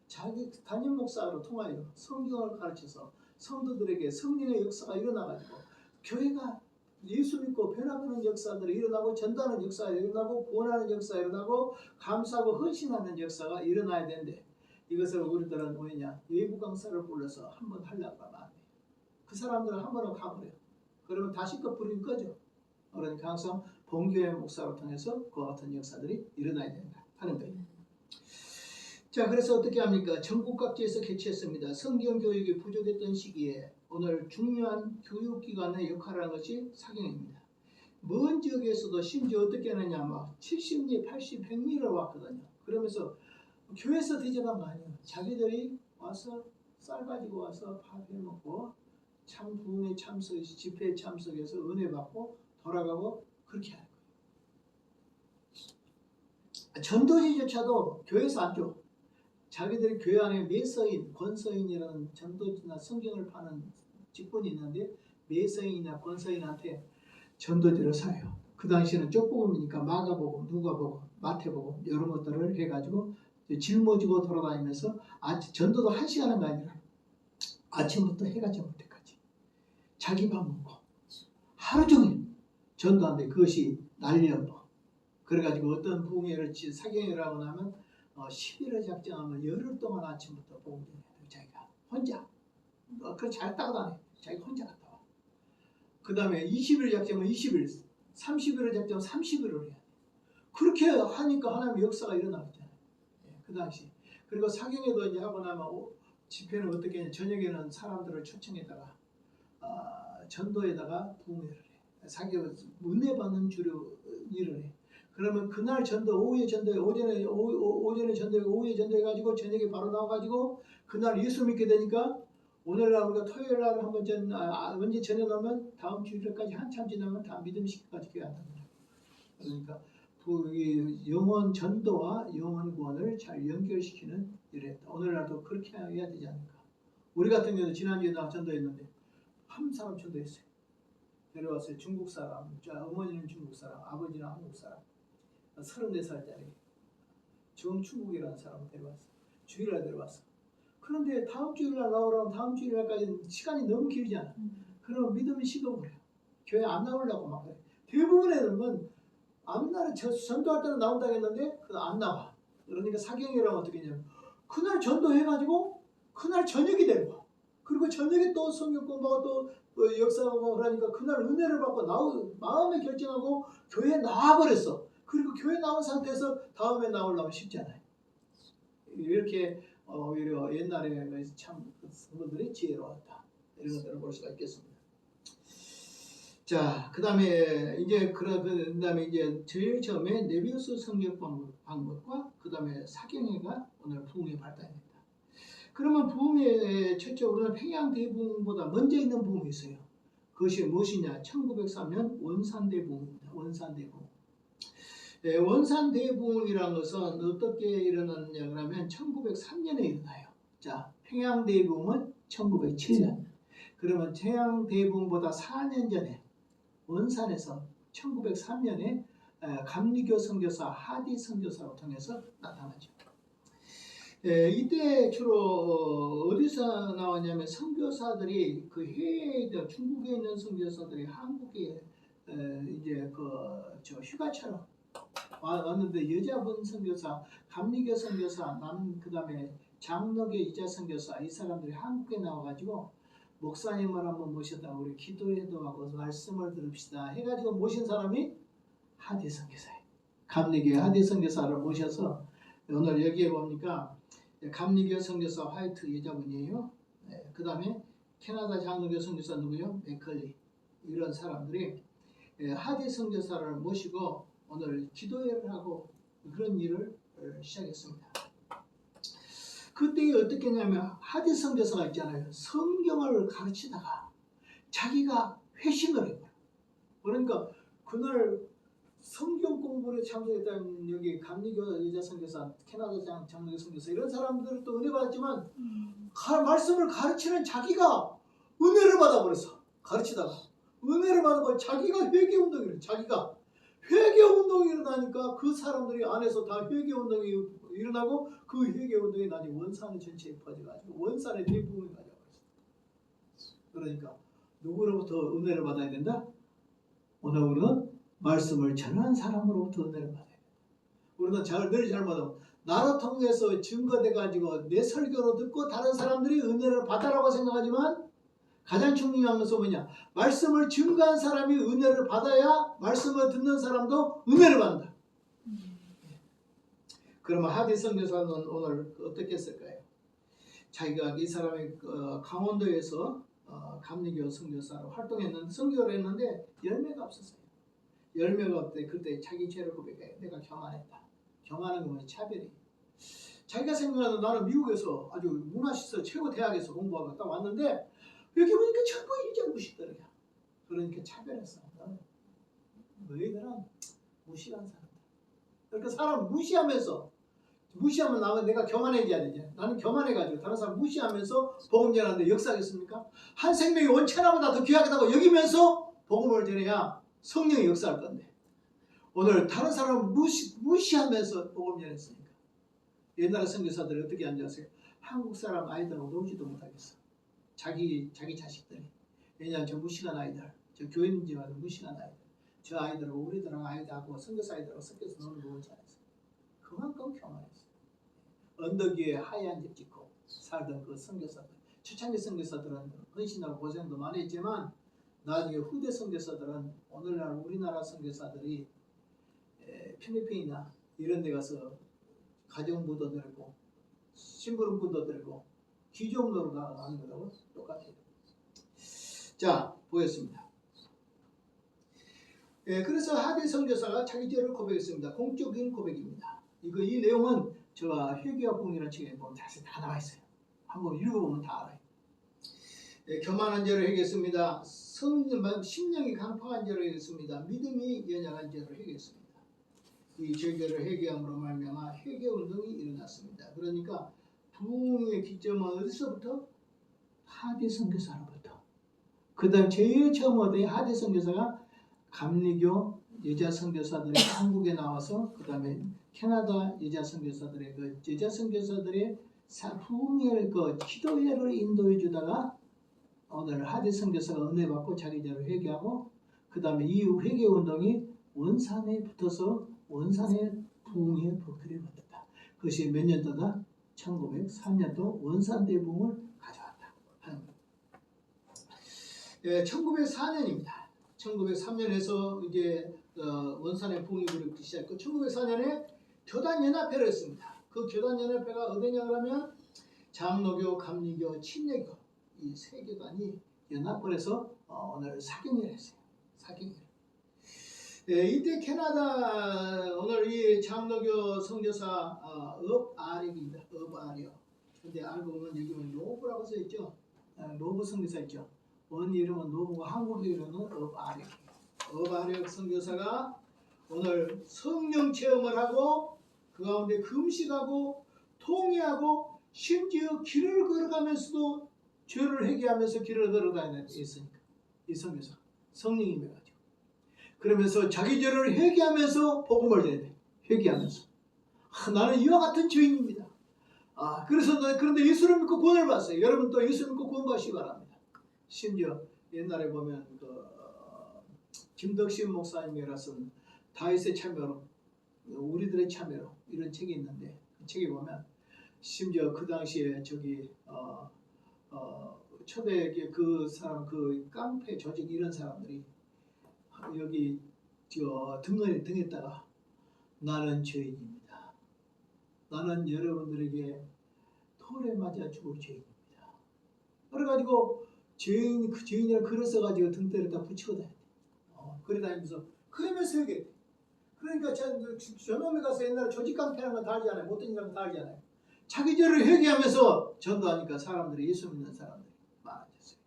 자기 담임 목사로 통하여 성경을 가르쳐서 성도들에게 성령의 역사가 일어나가지고 교회가 예수 믿고 변화되는 역사들이 일어나고 전도하는 역사가 일어나고 구원하는 역사가 일어나고 감사하고 헌신하는 역사가 일어나야 되는데 이것을 우리들은 뭐냐 외부 강사를 불러서 한번 하려고 하면 안 돼요. 그 사람들은 한 번은 가버려요. 그러면 다시 그 불이 꺼져. 그러니까 항상 본교회 목사를 통해서 그와 같은 역사들이 일어나야 된다 하는 거예요. 자, 그래서 어떻게 합니까? 전국 각지에서 개최했습니다. 성경 교육이 부족했던 시기에 오늘 중요한 교육기관의 역할을 하는 것이 사경입니다. 먼 지역에서도 심지어 어떻게 하느냐, 막 70리, 80, 100리를 왔거든요. 그러면서 교회에서 대접한 거 아니에요. 자기들이 와서 쌀 가지고 와서 밥 해먹고 참 부흥에 참석, 집회에 참석해서 은혜 받고 돌아가고 그렇게 하는 거예요. 전도지조차도 교회에서 안 줘. 자기들이 교회 안에 매서인, 권서인이라는 전도지나 성경을 파는 직분이 있는데 매서인이나 권서인한테 전도지를 사요. 그 당시에는 쪽복음이니까 마가복음, 누가복음, 마태복음 이런 것들을 해가지고 짊어지고 돌아다니면서 전도도 1시간 하는 거 아니라 아침부터 해가 질 때까지 자기 밥 먹고 하루 종일 전도하는데 그것이 날렵어. 그래가지고 어떤 부흥회를 사경회라고 하면 10일을 작정하면 열흘 동안 아침부터 복음 전해야 돼. 자기가 혼자. 그걸 잘 따고 다녀. 자기가 혼자 갔다 와. 그 다음에 20일 작정하면 20일, 30일을 작정하면 30일을 해야 돼. 그렇게 하니까 하나님의 역사가 일어나잖아요. 그 당시. 그리고 사경회도 이제 하고 나면 집회는 어떻게 했냐. 저녁에는 사람들을 초청해다가 전도에다가 부흥회를 해. 사경은 은혜 받는 주로 일을 해. 그러면 그날 전도, 오후에 전도해, 오전에 전도해, 오후에 전도해가지고 저녁에 바로 나와가지고 그날 예수 믿게 되니까 오늘날 우리가 토요일날 한번 언제 전해놓으면 다음 주일까지 한참 지나면 다 믿음 시기까지 교회 안 합니다. 그러니까 영혼 전도와 영혼 구원을 잘 연결시키는 일을 했다. 오늘날도 그렇게 해야 되지 않을까. 우리 같은 경우는 지난주에 나 전도했는데 한 사람 전도했어요. 데려왔어요. 중국 사람. 어머니는 중국 사람, 아버지는 한국 사람. 34살짜리 정충국이라는 사람을 데려왔어. 주일날 데려왔어. 그런데 다음 주일날 나오라면 다음 주일날까지는 시간이 너무 길잖아. 그러면 믿음이 식어버려. 교회 안 나오려고 막 그래. 대부분 애들은 전도할 때는 나온다고 했는데 안 나와. 그러니까 사경이라면 어떻게 했냐면 그날 전도해가지고 그날 저녁이 되는 거야. 그리고 저녁에 또 성경 공부하고 또 역사하고 그러니까 그날 은혜를 받고 마음에 결정하고 교회에 나와버렸어. 그리고 교회 나온 상태에서 다음에 나오려면 쉽지 않아요. 이렇게 오히려 옛날에 참 성도들이 지혜로웠다. 이런 것들을 볼 수가 있겠습니다. 자, 그다음에 이제 제일 처음에 네비우스 성경 방법과 그다음에 사경회가 오늘 부흥의 발단입니다. 그러면 부흥의 첫째 우리는 평양 대부흥보다 먼저 있는 부흥이 있어요. 그것이 무엇이냐? 1903년 원산 대부흥입니다. 원산 대부흥. 원산 대부흥이라는 것은 어떻게 일어났냐 그러면 1903년에 일어나요. 자, 평양 대부흥은 1907년. 그러면 평양 대부흥보다 4년 전에 원산에서 1903년에 감리교 선교사 하디 선교사를 통해서 나타나죠. 이때 주로 어디서 나왔냐면 선교사들이 그 해외에 중국에 있는 선교사들이 한국에 이제 저 휴가처럼 왔는데 여자분 선교사, 감리교 선교사, 그다음에 장로교 이자 선교사 이 사람들이 한국에 나와가지고 목사님을 한번 모셔다 우리 기도회도 하고 말씀을 들읍시다 해가지고 모신 사람이 하디 선교사예요. 감리교 하디 선교사를 모셔서 오늘 여기에 보니까 감리교 선교사 화이트 여자분이에요. 그 다음에 캐나다 장로교 선교사 누구요? 맥컬리 이런 사람들이 하디 선교사를 모시고 오늘 기도회를 하고 그런 일을 시작했습니다. 그때 어떻게 했냐면 하디 선교사가 있잖아요. 성경을 가르치다가 자기가 회심을 해요. 그러니까 그날 성경 공부에 참석했다는 여기 감리교 여자 선교사, 캐나다 장로교 선교사 이런 사람들도 은혜 받았지만 말씀을 가르치는 자기가 은혜를 받아버렸어. 가르치다가 은혜를 받아버려 자기가 회개운동을 해요. 자기가 회개운동이 일어나니까 그 사람들이 안에서 다 회개운동이 일어나고 그 회개운동이 나중에 원산 전체에 퍼져가지고 원산의 대부분이 가져버렸어. 그러니까 누구로부터 은혜를 받아야 된다? 오늘 우리는 말씀을 전하는 사람으로부터 은혜를 받아야 된다. 우리는 늘 잘못하고 나로 통해서 증거돼가지고 내 설교로 듣고 다른 사람들이 은혜를 받아라고 생각하지만 가장 중요한 것은 뭐냐? 말씀을 증거한 사람이 은혜를 받아야 말씀을 듣는 사람도 은혜를 받는다. 그러면 하디 선교사는 오늘 어떻게 했을까요? 자기가 이 사람이 강원도에서 감리교 선교사로 활동했는데 선교를 했는데 열매가 없었어요. 열매가 없대. 그때 자기 죄를 고백해. 내가 교만했다. 교만한 건 뭐냐? 차별이. 자기가 생각하는 나는 미국에서 아주 문화시설 최고 대학에서 공부하고 딱 왔는데 여기 보니까 전부 일장무식들이야. 그러니까 차별했어. 너희들은 무시한 사람들. 그러니까 사람 무시하면 나는 내가 교만해져야 되지. 나는 교만해가지고 다른 사람 무시하면서 복음 전하는데 역사하겠습니까? 한 생명이 원천하보다 더 귀하다고 여기면서 복음을 전해야 성령이 역사할 건데 오늘 다른 사람을 무시하면서 복음 전했으니까 옛날 선교사들이 어떻게 앉았어요? 한국 사람 아이들하고 놀지도 못하겠어. 자기 자식들이. 왜냐하면 저 무식한 아이들, 저 교인지만 무식한 아이들, 저 아이들하고 우리들하고 아이들하고 선교사 아이들하고 섞여서 노는 거 옳지 않았어. 그만큼 교만했어. 언덕 위에 하얀 집 짓고 살던 그 선교사들, 초창기 선교사들은 헌신하고 고생도 많이 했지만 나중에 후대 선교사들은 오늘날 우리나라 선교사들이 필리핀이나 이런 데 가서 가정부도 들고 심부름꾼도 들고 기종로로 나가는 거하고 똑같아요. 자, 보겠습니다. 그래서 하디 선교사가 자기 죄를 고백했습니다. 공적인 고백입니다. 이 내용은 제가 회개와 부흥이라는 책에 보면 다 나와 있어요. 한번 읽어보면 다 알아요. 교만한 죄를 회개했습니다. 심령이 강팍한 죄를 회개했습니다. 믿음이 연약한 죄를 회개했습니다. 이 죄를 회개함으로 말미암아 회개 운동이 일어났습니다. 그러니까 부흥의 기점은 어디서부터? 하디 선교사로부터. 그 다음 제일 처음 얻은 하디 선교사가 감리교 여자 선교사들이 한국에 나와서 그 다음에 캐나다 여자 선교사들의 여자 선교사들의 부흥의 기도회를 인도해 주다가 오늘 하디 선교사가 은혜 받고 자기 죄를 회개하고 그 다음에 이후 회개 운동이 원산에 붙어서 원산의 부흥의 불길이 붙었다. 그것이 몇 년도다? 1903년도 원산대붕을 가져왔다 하는 거예요. 1904년입니다. 1903년에서 이제 원산의 붕이 부르기 시작했고 1904년에 교단연합회를 했습니다. 그 교단연합회가 어디냐 그러면 장로교, 감리교, 침례교 이 세 교단이 연합을 해서 오늘 사경회를 했어요. 사경회. 이때 캐나다 오늘 이 장로교 선교사 업아력입니다. 업아력. 근데 알고 보면 여기 보면 로브라고 써 있죠. 로브 선교사 있죠. 원 이름은 로브고 한국 이름은 업아력. 업아력 선교사가 오늘 성령 체험을 하고 그 가운데 금식하고 통회하고 심지어 길을 걸어가면서도 죄를 회개하면서 길을 걸어다니는 있으니까 이 선교사 성령이 가지고 그러면서 자기 죄를 회개하면서 복음을 전해. 회개하면서 나는 이와 같은 죄인입니다. 그래서 그런데 예수를 믿고 구원을 받았어요. 여러분 또 예수 믿고 구원 받으시기 바랍니다. 심지어 옛날에 보면 김덕신 목사님이라 쓴 다윗의 참여로 우리들의 참여로 이런 책이 있는데 그 책에 보면 심지어 그 당시에 저기 초대 그 사람 그 깡패 조직 이런 사람들이 여기 등에다가 나는 죄인입니다. 나는 여러분들에게 돌에 맞아 죽을 죄인입니다. 그래가지고 그 죄인이라 글을 써가지고 등대에다 붙이고 다녔대. 그래 다니면서 그러면서 회개. 그러니까 저놈에 가서 옛날에 조직 깡패라는 거 다 알잖아요. 못된 일하는 거 다 알잖아요. 자기 죄를 회개하면서 전도하니까 사람들이 예수 믿는 사람들이 많아졌어요.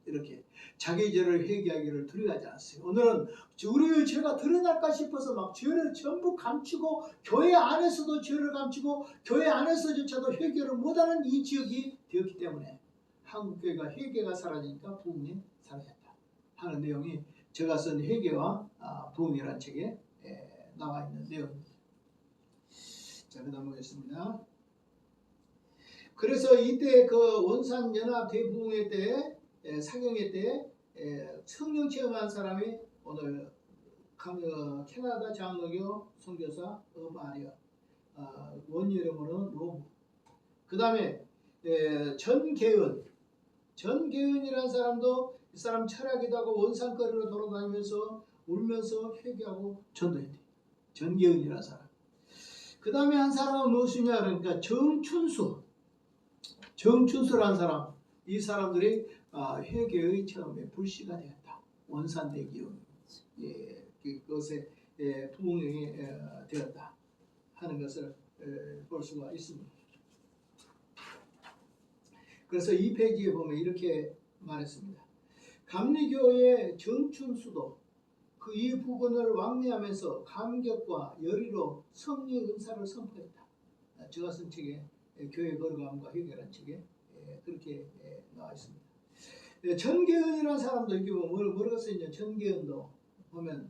이렇게 자기 죄를 회개하기를 두려워하지 않았어요. 오늘은 우리의 죄가 드러날까 싶어서 막 죄를 전부 감추고 교회 안에서도 죄를 감추고 교회 안에서조차도 회개를 못하는 이 지역이 되었기 때문에 한국교회가 회개가 사라지니까 부흥이 사라졌다 하는 내용이 제가 쓴 회개와 부흥이라는 책에 나와 있는 내용입니다. 자, 그 다음 보겠습니다. 그래서 이때 그 원산연합 대부흥회 때 사경회 때 성령 체험한 사람이 오늘 캐나다 장로교 선교사 업아력 원 이름으로는 로브. 그 다음에 전계은이라는 사람도 이 사람 철학이도 하고 원산거리로 돌아다니면서 울면서 회개하고 전도했대. 전계은이라는 사람. 그 다음에 한 사람은 무엇이냐 그러니까 정춘수라는 사람. 이 사람들이 회개의 처음에 불씨가 되었다. 원산대 기운 그것에 부흥이 되었다 하는 것을 볼 수가 있습니다. 그래서 이 페이지에 보면 이렇게 말했습니다. 감리교의 정춘수도 그 이 부분을 왕래하면서 감격과 열의로 성령 은사를 선포했다. 제가 쓴 책에 교회 거룩함과 회개라는 책에 그렇게 나와 있습니다. 전계은이라는 사람도 이렇게 보면 뭐라고 써있냐. 전계은도 보면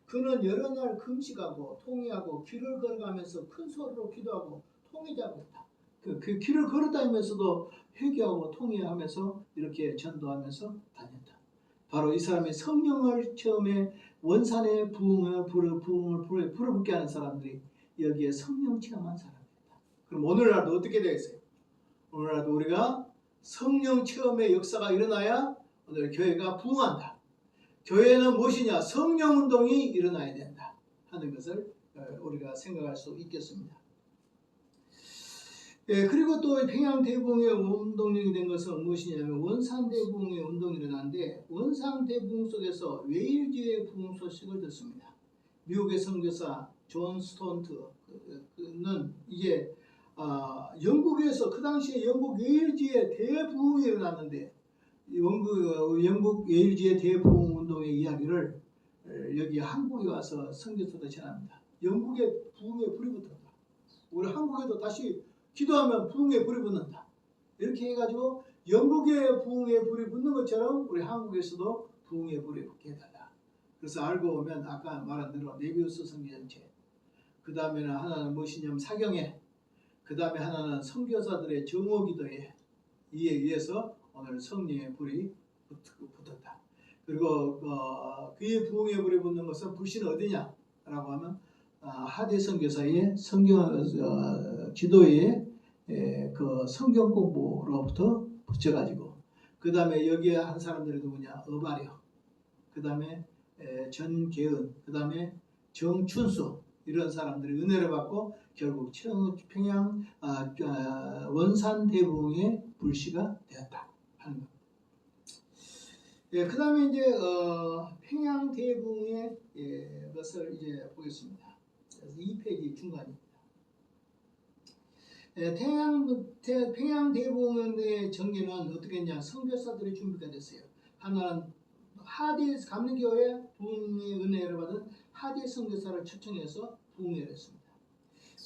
그는 여러 날 금식하고 통회하고 길을 걸어가면서 큰 소리로 기도하고 통회자고 했다. 그 길을 걸어다니면서도 회개하고 통회하면서 이렇게 전도하면서 다녔다. 바로 이 사람이 성령을 처음에 원산의 부흥을 불어붙게 하는 사람들이 여기에 성령 체험한 사람이다. 그럼 오늘날도 어떻게 되겠어요? 오늘날도 우리가 성령 체험의 역사가 일어나야 오늘 교회가 부흥한다. 교회는 무엇이냐? 성령 운동이 일어나야 된다 하는 것을 우리가 생각할 수 있겠습니다. 그리고 또 평양대부흥의 운동력이 된 것은 무엇이냐면 원산대부흥의 운동이 일어났는데 원산대부흥 속에서 웨일즈의 부흥 소식을 듣습니다. 미국의 선교사 존 스톤트는 이게 영국에서 그 당시에 영국 웨일즈의 대부흥이 일어났는데 영국 웨일즈의 대부흥 운동의 이야기를 여기 한국에 와서 선교사도 전합니다. 영국의 부흥에 불이 붙었다. 우리 한국에도 다시 기도하면 부흥에 불이 붙는다. 이렇게 해가지고 영국의 부흥에 불이 붙는 것처럼 우리 한국에서도 부흥에 불이 붙게 해달라. 그래서 알고 보면 아까 말한 대로 네비우스 성전체, 그 다음에는 하나는 무엇이냐면 사경회, 그 다음에 하나는 선교사들의 정오기도회 이에 의해서 오늘 성령의 불이 붙었다. 그리고 그의 부흥에 불이 붙는 것은 불씨는 어디냐라고 하면 하대 선교사의 성경 기도회에 그 성경 공부로부터 붙여가지고 그 다음에 여기에 한 사람들이 누구냐? 어바려, 그 다음에 전계은, 그 다음에 정춘수 이런 사람들이 은혜를 받고 결국 평양 원산 대붕의 불씨가 되었다 하는 것. 그 다음에 이제 평양 대붕의 것을 이제 보겠습니다. 2페이지 중간입니다. 평양 대붕의 전개는 어떻게 했냐? 선교사들의 준비가 됐어요. 하나는 하디 감리교회 부흥의 은혜를 받은 하디 선교사를 초청해서 부흥회를 했습니다.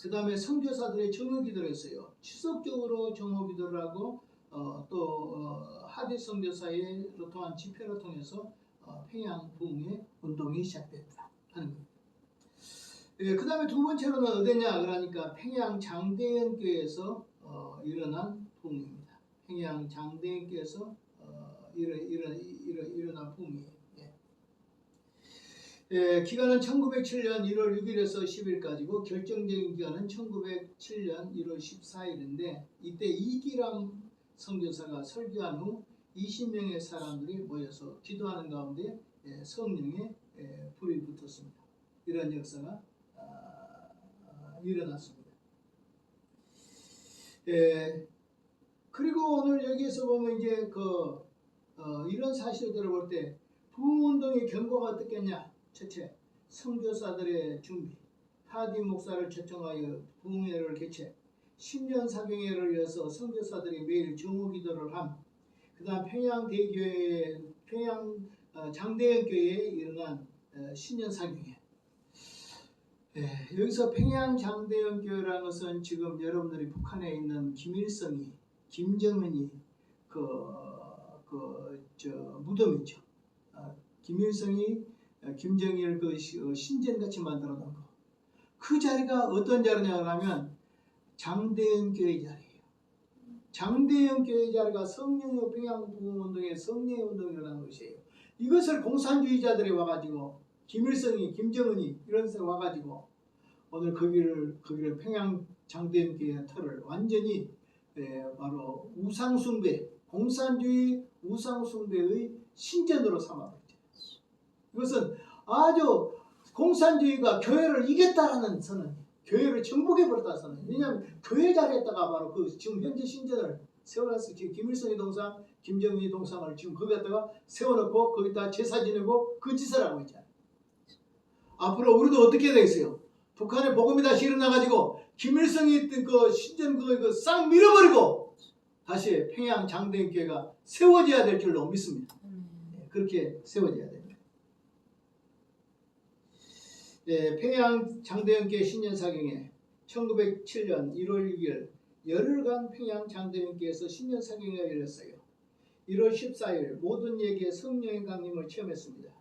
그 다음에 선교사들의 정오기도를 했어요. 지속적으로 정오기도를 하고 또 하디 선교사의 통한 집회를 통해서 평양 부흥의 운동이 시작됐다 하는 겁니다. 그 다음에 두 번째로는 어디냐 그러니까 평양 장대현 교회에서 일어난 부흥입니다. 평양 장대현 교회에서 일어난 부흥이에요. 기간은 1907년 1월 6일에서 10일까지고 결정적인 기간은 1907년 1월 14일인데 이때 이기람 선교사가 설교한 후 20명의 사람들이 모여서 기도하는 가운데 성령의 불이 붙었습니다. 이런 역사가 일어났습니다. 그리고 오늘 여기에서 보면 이제 이런 사실들을 볼 때 부흥운동의 경고가 어떻겠냐? 첫째, 선교사들의 준비, 하디 목사를 초청하여 부흥회를 개최, 10년 사경회를 이어서 선교사들이 매일 정오기도를 함, 그 다음 평양 장대현 교회에 일어난 10년 사경회. 여기서 평양 장대현 교회라는 것은 지금 여러분들이 북한에 있는 김일성이, 김정은이 무덤이죠. 김일성이 김정일 신전같이 만들어 놓은 거. 그 자리가 어떤 자리냐 하면 장대현 교회 자리예요. 장대현 교회 자리가 성령의 평양 부흥운동의 성령의 운동이 일어난 것이에요. 이것을 공산주의자들이 와가지고 김일성이, 김정은이 이런 사람이 와가지고 오늘 거기를 평양 장대현 교회 터를 완전히 바로 우상숭배, 공산주의 우상숭배의 신전으로 삼아버렸죠. 이것은 아주 공산주의가 교회를 이겼다라는 선언, 교회를 정복해버렸다는 선언. 왜냐하면 교회 자리에다가 바로 지금 현재 신전을 세워놨어요. 지금 김일성의 동상, 김정은의 동상을 지금 거기에다가 세워놓고 거기다 제사 지내고 그 짓을 하고 있잖아요. 앞으로 우리도 어떻게 되겠어요? 북한의 복음이 다시 일어나가지고 김일성이 있던 그 신전 그거 싹 밀어버리고 다시 평양 장대현 교회가 세워져야 될 줄로 믿습니다. 그렇게 세워져야 됩니다. 평양 장대현 교회 신년사경회 1907년 1월 6일 열흘간 평양 장대현 교회에서 신년사경회가 열렸어요. 1월 14일 모든 예기에 성령의 강림을 체험했습니다.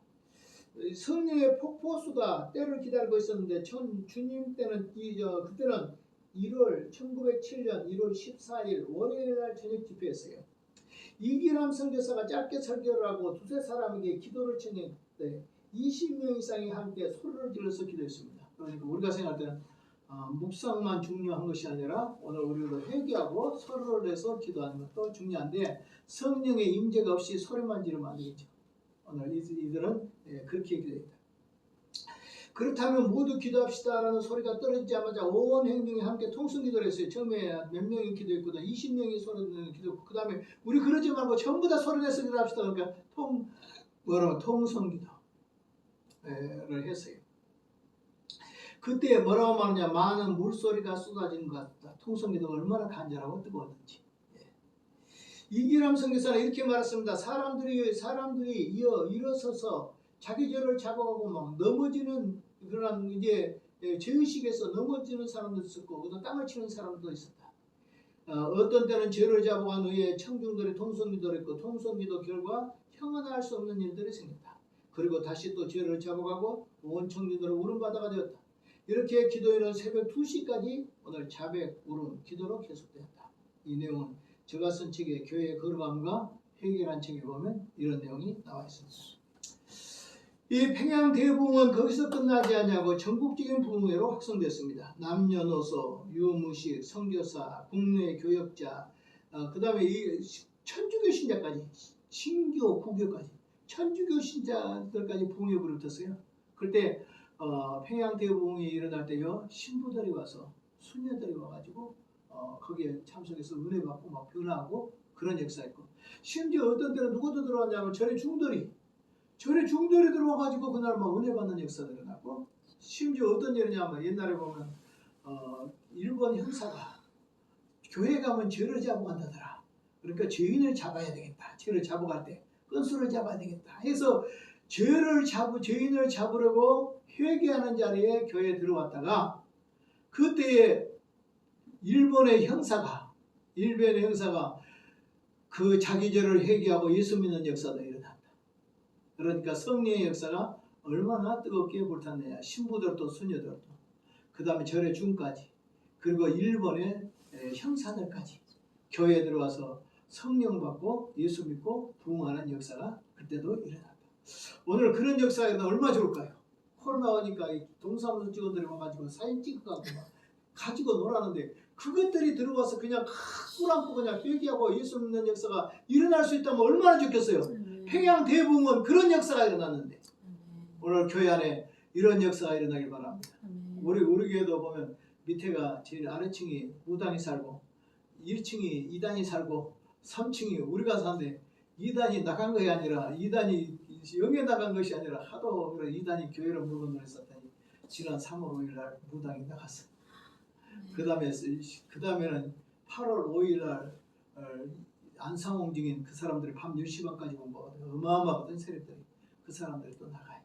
성령의 폭포수가 때를 기다리고 있었는데 주님 때는 그때는 1907년 1월 14일 월요일날 저녁 집회했어요. 이기람 선교사가 짧게 설교를 하고 두세 사람에게 기도를 청했는데 20명 이상이 함께 소리를 질러서 기도했습니다. 그러니까 우리가 생각할 때는 묵상만 중요한 것이 아니라 오늘 우리도 회개하고 서로를 내서 기도하는 것도 중요한데 성령의 임재가 없이 소리만 지르면 안 되겠죠. 오늘 이들은 그렇게 기도했다. 그렇다면 모두 기도합시다라는 소리가 떨어지자마자 온 행명이 함께 통성기도를 했어요. 처음에 몇 명이 기도했거든. 20명이 소리내서 기도했고 그 다음에 우리 그러지 말고 전부 다 소리내서 기도합시다. 그러니까 통성기도를 했어요. 그때 뭐라고 말하냐? 많은 물소리가 쏟아지는 것 같다. 통성기도가 얼마나 간절하고 뜨거웠는지. 이기람 선교사는 이렇게 말했습니다. 사람들이 일어서서 자기 죄를 자각하고 막 넘어지는 그런 이제 죄의식에서 넘어지는 사람도 있었고 그다음 땅을 치는 사람도 있었다. 어떤 때는 죄를 자복한 후에 청중들이 통성기도를 했고 통성기도 결과 형언할 수 없는 일들이 생겼다. 그리고 다시 또 죄를 자복하고 온 청중들은 울음바다가 되었다. 이렇게 기도회는 새벽 2시까지 오늘 자백, 울음, 기도로 계속되었다. 이 내용은 제가 쓴 책의 교회의 걸어감과 회개란 책에 보면 이런 내용이 나와 있습니다. 이 평양 대부흥은 거기서 끝나지 않냐고 전국적인 부흥회로 확성됐습니다. 남녀노소, 유무식, 선교사, 국내 교역자, 그 다음에 이 천주교 신자까지, 신교, 구교까지, 천주교 신자들까지 부흥에 불었었어요. 그때 평양 대부흥이 일어날 때요, 신부들이 와서 수녀들이 와가지고 거기에 참석해서 은혜 받고 막 변화하고 그런 역사였고, 심지어 어떤 때는 누구도 들어왔냐면 절에 중들이 들어와가지고 그날 막 은혜 받는 역사가 일어나고, 심지어 어떤 일이냐면 옛날에 보면 일본 형사가 교회 가면 죄를 잡고 간다더라. 그러니까 죄인을 잡아야 되겠다. 죄를 잡아갈 때 건수를 잡아야 되겠다 해서 죄인을 잡으려고 회개하는 자리에 교회에 들어왔다가, 그때에 일본의 형사가 그 자기 죄를 회개하고 예수 믿는 역사도 일어났다. 그러니까 성령의 역사가 얼마나 뜨겁게 불탔느냐. 신부들도 수녀들도, 그 다음에 절의 중까지, 그리고 일본의 형사들까지 교회에 들어와서 성령 받고 예수 믿고 부흥하는 역사가 그때도 일어났다. 오늘 그런 역사가 일어나면 얼마나 좋을까요? 코로나 오니까 동사무소 직원들이 와가지고 사진 찍어가고 막 가지고 놀았는데, 그것들이 들어와서 그냥 꿀 안고 그냥 회개하고 예수 믿는 역사가 일어날 수 있다면 얼마나 좋겠어요. 평양 대부흥은 그런 역사가 일어났는데, 오늘 교회 안에 이런 역사가 일어나길 바랍니다. 우리 교회도 보면 밑에가 제일 아래층이 무당이 살고, 1층이 이단이 살고, 3층이 우리가 사는데, 이단이 나간 것이 아니라, 이단이 영에 나간 것이 아니라 하도 이단이 교회를 물건을 했었더니 지난 3월 5일 날 무당이 나갔어. 그 다음에는 8월 5일 날 안상홍 증인 그 사람들이 밤 10시 반까지 공부하거든요. 어마어마하거든 세력들이. 그 사람들이 또 나가요.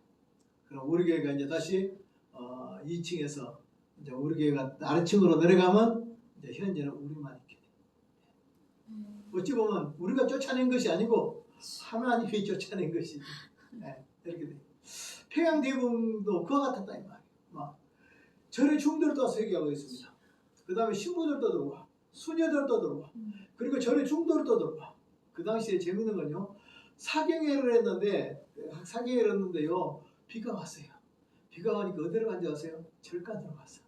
그럼 우리 교회가 이제 다시 2층에서 이제 우리 교회가 아래층으로 내려가면 이제 현재는 우리만 있게 돼. 어찌 보면 우리가 쫓아낸 것이 아니고 하나님이 쫓아낸 것이지. 네, 이렇게 돼. 평양 대부흥도 그와 같았다 이 말이에요. 막 절의 중들도 와서 회개하고 있습니다. 그 다음에 신부들도 들어와, 수녀들도 들어와, 그리고 절의 중들도 들어와. 그 당시에 재밌는 건요, 사경회를 했는데요, 비가 왔어요. 비가 오니까 어디로 간지 아세요? 절간으로 갔어.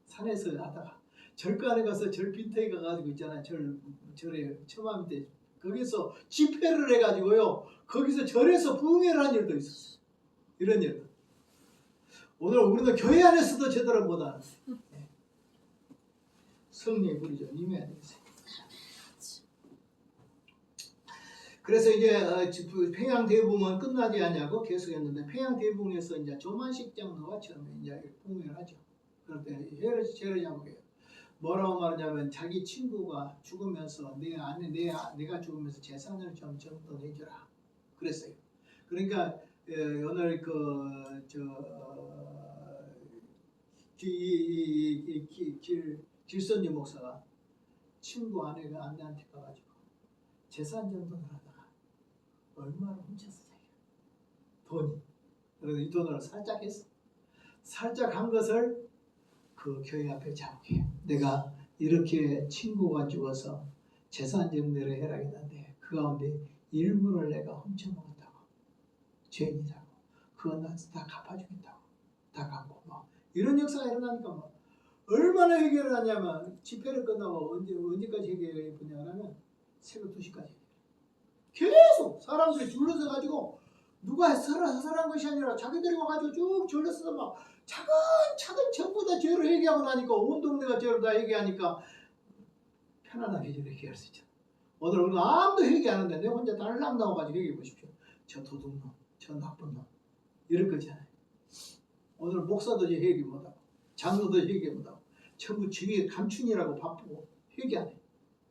산에서 하다가 절간에 가서 절 빈터에 가가지고 있잖아요. 절에 처마 밑에 거기서 집회를 해가지고요, 거기서 절에서 부흥회를 한 일도 있었어요. 이런 일도. 오늘 우리는 교회 안에서도 제대로 못하는 성령의 불이 좀 임해야 되겠어요. 그래서 이제 평양 대부흥은 끝나지 않냐고 계속했는데, 평양 대부흥에서 이제 조만식 장로가 처음에 이제 부흥회를 하죠. 그럴 때 죄를 잡게 뭐라고 말하냐면, 자기 친구가 죽으면서 내가 죽으면서 재산을 좀 내주라 그랬어요. 그러니까 오늘 길선지 목사가 친구 아내가 안내한테 가가지고 재산 정돈을 하다가 얼마를 훔쳤어 자기가, 돈이. 그래서 이 돈을 살짝 했어. 살짝 한 것을 그 교회 앞에 잡게, 내가 이렇게 친구가 죽어서 재산 정리를 해라 했는데 그 가운데 일부를 내가 훔쳐먹었다고, 죄인이라고, 그건 나한테 다 갚아주겠다고, 다 갚고 뭐 이런 역사가 일어나니까 뭐 얼마나 해결을 하냐면, 집회를 끝나고 언제까지 해결이 되냐면 새벽 2시까지 계속 사람들이 줄러서 가지고, 누가 해설한 것이 아니라 자기들이 와가지고 쭉 줄러서 막 차근차근 전부 다 죄를 회개하고 나니까 온 동네가 죄를 다 회개하니까 편안하게 죄를 회개할 수 있잖아. 오늘 우리는 아무도 회개 안 하는데 내 혼자 달랑 나와가지고 회개해 보십시오. 저 도둑놈, 저 나쁜 놈, 이럴 거잖아요. 오늘 목사도 회개 못하고 장로도 회개 못하고 전부 주위에 감춘이라고 바쁘고 회개 안 해.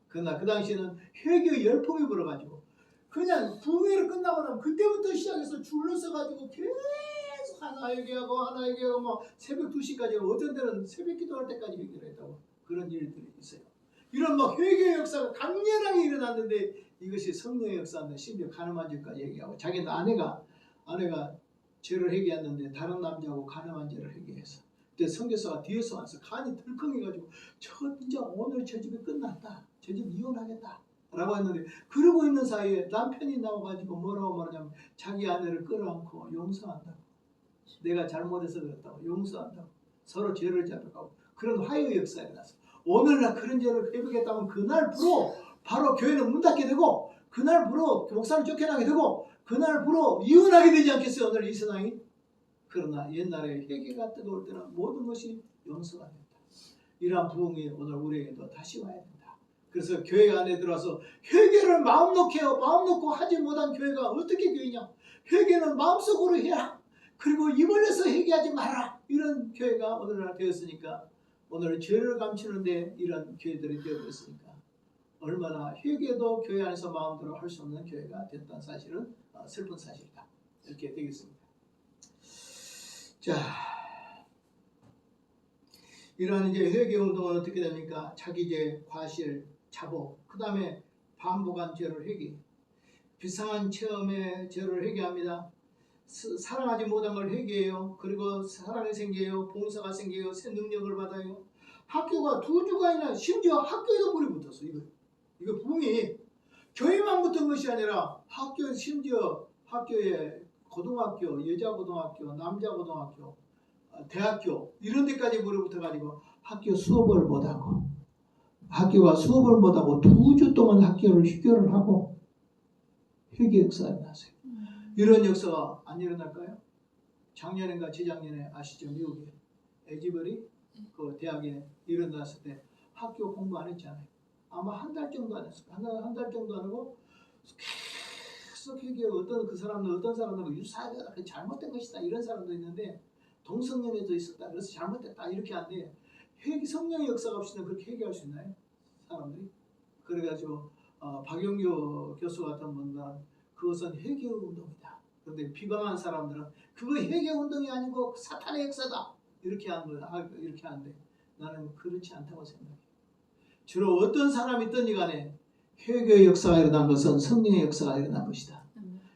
그러나 그 당시에는 회개의 열풍이 불어가지고 그냥 부흥회를 끝나고 나면 그때부터 시작해서 줄러서가지고 계속 하나 얘기하고 뭐 새벽 2시까지, 어떤 때는 새벽 기도할 때까지 회개를 했다고, 그런 일들이 있어요. 이런 막 회개의 역사가 강렬하게 일어났는데, 이것이 성령의 역사인데, 심지어 가늠한 죄까지 얘기하고, 자기는 아내가 죄를 회개했는데 다른 남자하고 가늠한 죄를 회개했어. 그때 선교사가 뒤에서 와서 간이 덜컹해가지고, 저 이제 오늘 저 집이 끝났다, 저 집 이혼하겠다 라고 했는데 그러고 있는 사이에 남편이 나와가지고 뭐라고 말하냐면 자기 아내를 끌어안고 용서한다고. 내가 잘못해서 그랬다고 용서한다고. 서로 죄를 잡아가고 그런 화해의 역사가 일어났어. 오늘날 그런 죄를 회복했다면 그날부로 바로 교회는 문 닫게 되고 그날부로 목사를 쫓겨나게 되고 그날부로 이혼하게 되지 않겠어요? 오늘 이 세상이. 그러나 옛날에 회개가 뜨거울 때는 모든 것이 용서가 된다. 이러한 부흥이 오늘 우리에게도 다시 와야 된다. 그래서 교회 안에 들어와서 회개를 마음 놓고 하지 못한 교회가 어떻게 교회냐? 회개는 마음속으로 해라. 그리고 입 벌려서 회개하지 마라. 이런 교회가 오늘날 되었으니까 오늘 죄를 감추는데 이런 교회들이 되어버렸으니까 얼마나 회개도 교회 안에서 마음대로 할 수 없는 교회가 됐다는 사실은 슬픈 사실이다. 이렇게 되겠습니다. 자, 이러한 이제 회개 운동은 어떻게 됩니까? 자기죄, 과실, 자복, 그 다음에 반복한 죄를 회개, 비상한 체험의 죄를 회개합니다. 사랑하지 못한 걸 회개해요. 그리고 사랑이 생겨요. 봉사가 생겨요. 새 능력을 받아요. 학교가 2주간이나 심지어 학교에도 불이 붙었어. 이거 붕이 교회만 붙은 것이 아니라 학교 심지어 학교에 고등학교, 여자 고등학교, 남자 고등학교, 대학교 이런 데까지 불이 붙어가지고 학교 수업을 못하고 학교가 수업을 못하고 2주 동안 학교를 휴교를 하고 회개 역사가 일어났어요. 이런 역사가 안 일어날까요? 작년인가 재작년에 아시죠? 미국에 에지버리 그 대학에 일어났을 때 학교 공부 안 했잖아요. 아마 한 달 정도 안 했어요. 한 달 정도 안 하고 계속 회개 어떤 사람들은 유사하게 잘못된 것이다 이런 사람도 있는데 동성연애도 있었다 그래서 잘못됐다 이렇게 하는데 회개 성령의 역사가 없이는 그렇게 회개할 수 있나요? 사람들이 그래가지고 박영규 교수 같은 분들은 그것은 회개 운동이다. 그런데 비방한 사람들은 그거 회개 운동이 아니고 사탄의 역사다 이렇게 하는 거야. 이렇게 하는데 나는 그렇지 않다고 생각해. 주로 어떤 사람이든지 간에 회개의 역사가 일어난 것은 성령의 역사가 일어난 것이다.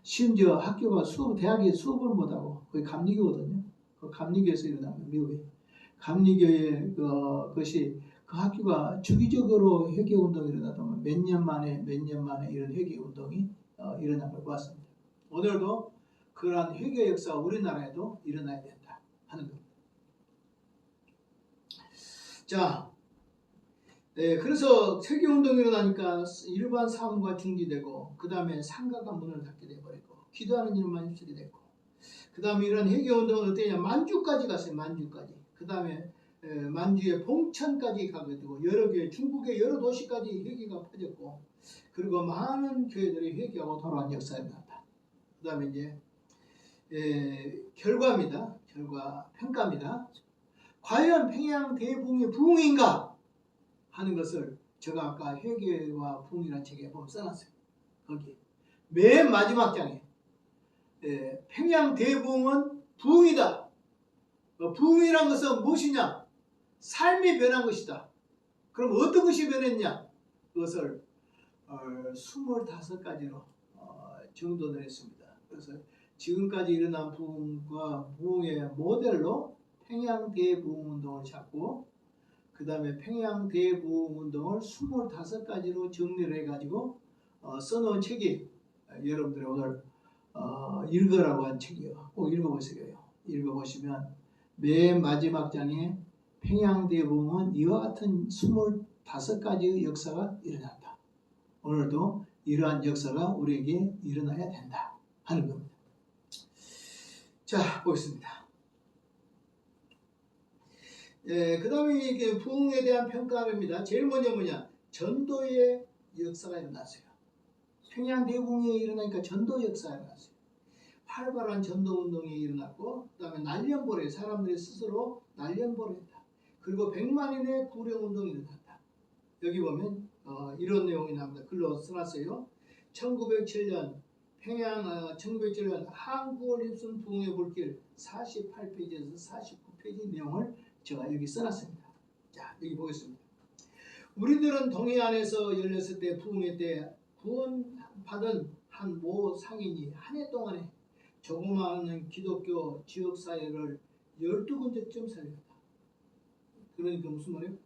심지어 학교가 대학에 수업을 못하고 그게 감리교거든요. 그 감리교에서 일어난 거예요. 미국에. 감리교의 그것이 그 학교가 주기적으로 회개 운동이 일어나면 몇 년 만에 이런 회개 운동이 일어난 걸 보았습니다. 오늘도 그러한 회개 역사가 우리나라에도 일어나야 된다 하는 겁니다. 자, 그래서 회개 운동이 일어나니까 일반 사무가 중지되고 그 다음에 상가가 문을 닫게 돼버리고 기도하는 일만 힘쓰게 됐고 그 다음에 이런 회개 운동은 어떠냐 만주까지 갔어요. 만주까지. 그 다음에 만주의 봉천까지 가게 되고 여러 교회 중국의 여러 도시까지 회개가 퍼졌고 그리고 많은 교회들이 회개하고 돌아온 역사가 일어났다. 그 다음에 이제 결과입니다. 평가입니다. 과연 평양 대부흥이 부흥인가 하는 것을 제가 아까 회개와 부흥이라는 책에 보면 써놨어요. 거기 맨 마지막 장에 평양 대부흥은 부흥이다. 부흥이란 것은 무엇이냐? 삶이 변한 것이다. 그럼 어떤 것이 변했냐? 그것을 25가지로 정돈을 했습니다. 그래서 지금까지 일어난 부흥과 부흥의 모델로 평양 대부흥운동을 잡고 그 다음에 평양 대부흥운동을 25가지로 정리를 해가지고 써놓은 책이 여러분들이 오늘 읽으라고 한 책이에요. 꼭 읽어보세요. 읽어보시면 맨 마지막 장에 평양 대부흥은 이와 같은 25가지의 역사가 일어났다. 오늘도 이러한 역사가 우리에게 일어나야 된다 하는 겁니다. 자, 보겠습니다. 그 다음에 이게 부흥에 대한 평가입니다. 제일 먼저 전도의 역사가 일어났어요. 평양 대부흥이 일어나니까 전도 역사가 일어났어요. 활발한 전도 운동이 일어났고 그 다음에 날련보례 사람들이 스스로 날련보례 했다. 그리고 100만인의 구령 운동이 일어났다. 여기 보면 이런 내용이 나옵니다. 글로 써놨어요. 1907년 평양 1907년 한국을 휩쓴 부흥의 불길 48페이지에서 49페이지 내용을 제가 여기 써놨습니다. 자, 여기 보겠습니다. 우리들은 동해안에서 열렸을 때 부흥회 때 구원받은 한 모 상인이 한 해 동안에 조그마한 기독교 지역사회를 12군데쯤 살렸다. 그러니까 무슨 말이에요?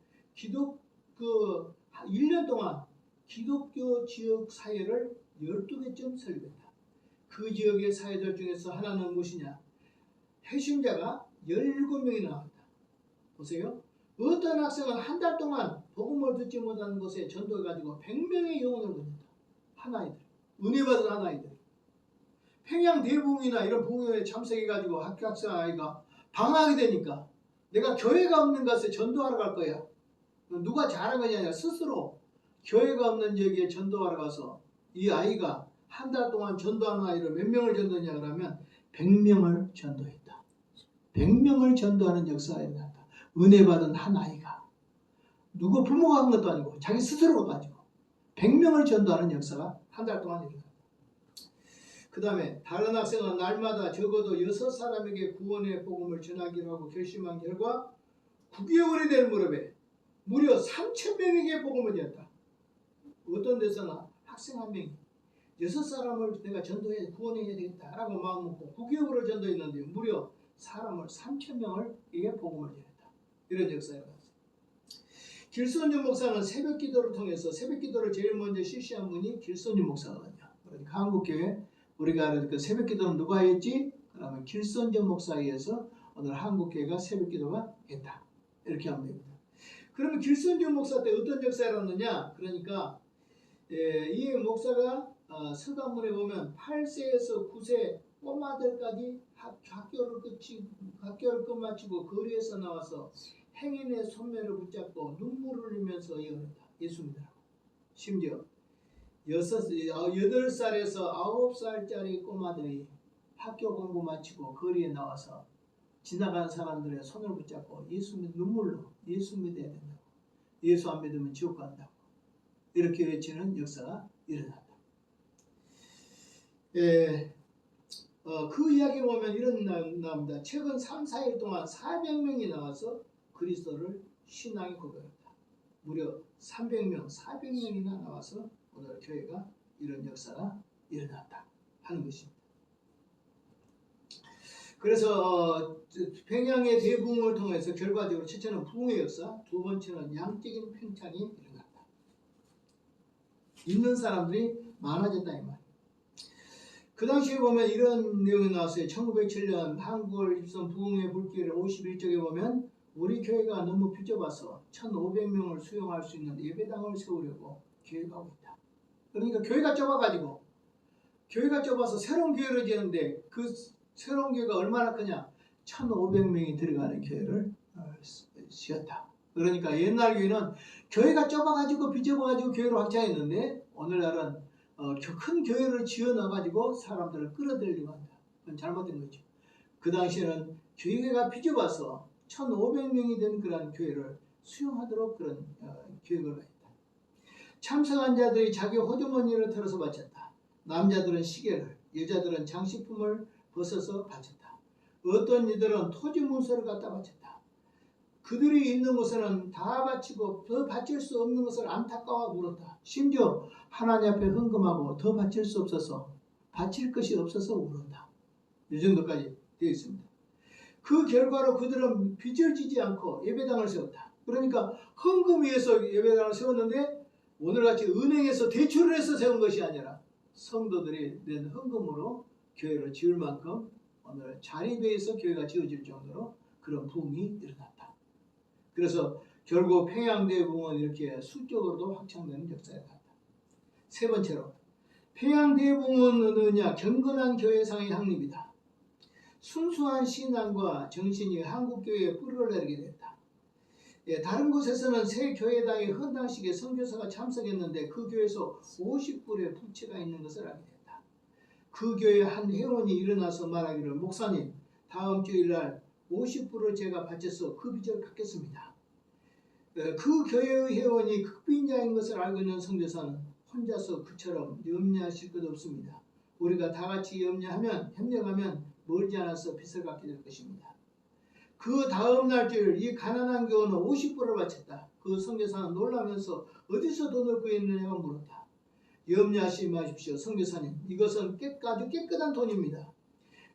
1년 동안 기독교 지역 사회를 12개쯤 설립했다. 그 지역의 사회들 중에서 하나는 무엇이냐? 회심자가 17명이 나왔다. 보세요. 어떤 학생은 한 달 동안 복음을 듣지 못하는 곳에 전도해가지고 100명의 영혼을 건졌다. 한 아이들. 은혜 받은 한 아이들. 평양 대부흥이나 이런 부흥회에 참석해가지고 학교 학생 아이가 방황하게 되니까 내가 교회가 없는 곳에 전도하러 갈 거야. 누가 잘한 것이 아니라 스스로 교회가 없는 지역에 전도하러 가서 이 아이가 한 달 동안 전도하는 아이를 몇 명을 전도했냐 그러면 100명을 전도했다. 100명을 전도하는 역사가 일어났다. 은혜 받은 한 아이가 누구 부모가 한 것도 아니고 자기 스스로가 가지고 100명을 전도하는 역사가 한 달 동안 일어났다. 그 다음에 다른 학생은 날마다 적어도 6사람에게 구원의 복음을 전하기로 하고 결심한 결과 9개월이 될 무렵에 무려 3,000명에게 복음을 전했다. 어떤 데서는 학생 한 명이 6사람을 내가 전도해 구원해야 되겠다라고 마음 먹고 9개월을 전도했는데 무려 사람을 3,000명에게 복음을 전했다. 이런 역사가 있습니다. 길손주 목사는 새벽 기도를 통해서 새벽 기도를 제일 먼저 실시한 분이 길손주 목사거든요. 그러니까 한국교회 우리가 그 새벽 기도는 누가 했지? 그러면 길손주 목사에 의해서 오늘 한국교회가 새벽 기도가 했다. 이렇게 하면 됩니다. 그러면 길손주 목사 때 어떤 역사가 일어났느냐? 그러니까 이 목사가 서간문에 보면 8세에서 9세 꼬마들까지 학교를 끝마치고 거리에서 나와서 행인의 손매를 붙잡고 눈물을 흘리면서 예언했다. 예수 믿으라고. 심지어 8살에서 9살짜리 꼬마들이 학교 공부 마치고 거리에 나와서 지나가는 사람들의 손을 붙잡고 눈물로 예수 믿어야 된다고. 예수 안 믿으면 지옥 간다고. 이렇게 외치는 역사가 일어났다. 그 이야기 보면 이런 나옵니다. 최근 3, 4일 동안 400명이 나와서 그리스도를 신앙에 고백했다. 무려 300명, 400명이나 나와서 오늘 교회가 이런 역사가 일어났다 하는 것입니다. 그래서 평양의 대부흥을 통해서 결과적으로 첫째는 부흥의 역사, 두 번째는 양적인 팽창이 일어났다. 있는 사람들이 많아졌다 이 말이에요. 그 당시에 보면 이런 내용이 나왔어요. 1907년 한국을 입선 부흥의 불길 51쪽에 보면 우리 교회가 너무 비좁아서 1,500명을 수용할 수 있는 예배당을 세우려고 계획하고 있다. 그러니까 교회가 좁아서 새로운 교회를 지었는데 그 새로운 교회가 얼마나 크냐? 1,500명이 들어가는 교회를 지었다. 그러니까 옛날 교회는 교회가 좁아가지고 비좁아가지고 교회로 확장했는데 오늘날은 큰 교회를 지어놔가지고 사람들을 끌어들이려고 한다. 그건 잘못된 거죠. 그 당시에는 교회가 비좁아서 1,500명이 된 그런 교회를 수용하도록 그런 계획을 했다. 참석한 자들이 자기 호주머니를 털어서 바쳤다. 남자들은 시계를, 여자들은 장식품을 벗어서 바쳤다. 어떤 이들은 토지 문서를 갖다 바쳤다. 그들이 있는 곳에는 다 바치고 더 바칠 수 없는 것을 안타까워 물었다. 심지어 하나님 앞에 헌금하고 더 바칠 수 없어서 바칠 것이 없어서 울었다. 이 정도까지 되어 있습니다. 그 결과로 그들은 빚을 지지 않고 예배당을 세웠다. 그러니까 헌금 위해서 예배당을 세웠는데 오늘같이 은행에서 대출을 해서 세운 것이 아니라 성도들이 낸 헌금으로 교회를 지을 만큼 오늘 자립해서 교회가 지어질 정도로 그런 부흥이 일어났다. 그래서 결국 평양대부흥은 이렇게 수적으로도 확장되는 역사가 있다. 세 번째로 평양대부흥은 어느냐? 경건한 교회상의 확립이다. 순수한 신앙과 정신이 한국교회에 뿌리를 내리게 됐다. 다른 곳에서는 새 교회당의 헌당식에 선교사가 참석했는데 그 교회에서 50불의 부채가 있는 것을 알게 됐다. 그 교회 한 회원이 일어나서 말하기를 목사님 다음 주일날 50불을 제가 바쳐서 그 빚을 갚겠습니다. 그 교회의 회원이 극빈자인 것을 알고 있는 선교사는 혼자서 그처럼 염려하실 것 없습니다. 우리가 다 같이 협력하면 멀지 않아서 빚을 갚게 될 것입니다. 그 다음 날 주일 이 가난한 교우는 50불을 바쳤다. 그 선교사는 놀라면서 어디서 돈을 구했느냐고 물었다. 염려하지 마십시오. 선교사님, 이것은 아주 깨끗한 돈입니다.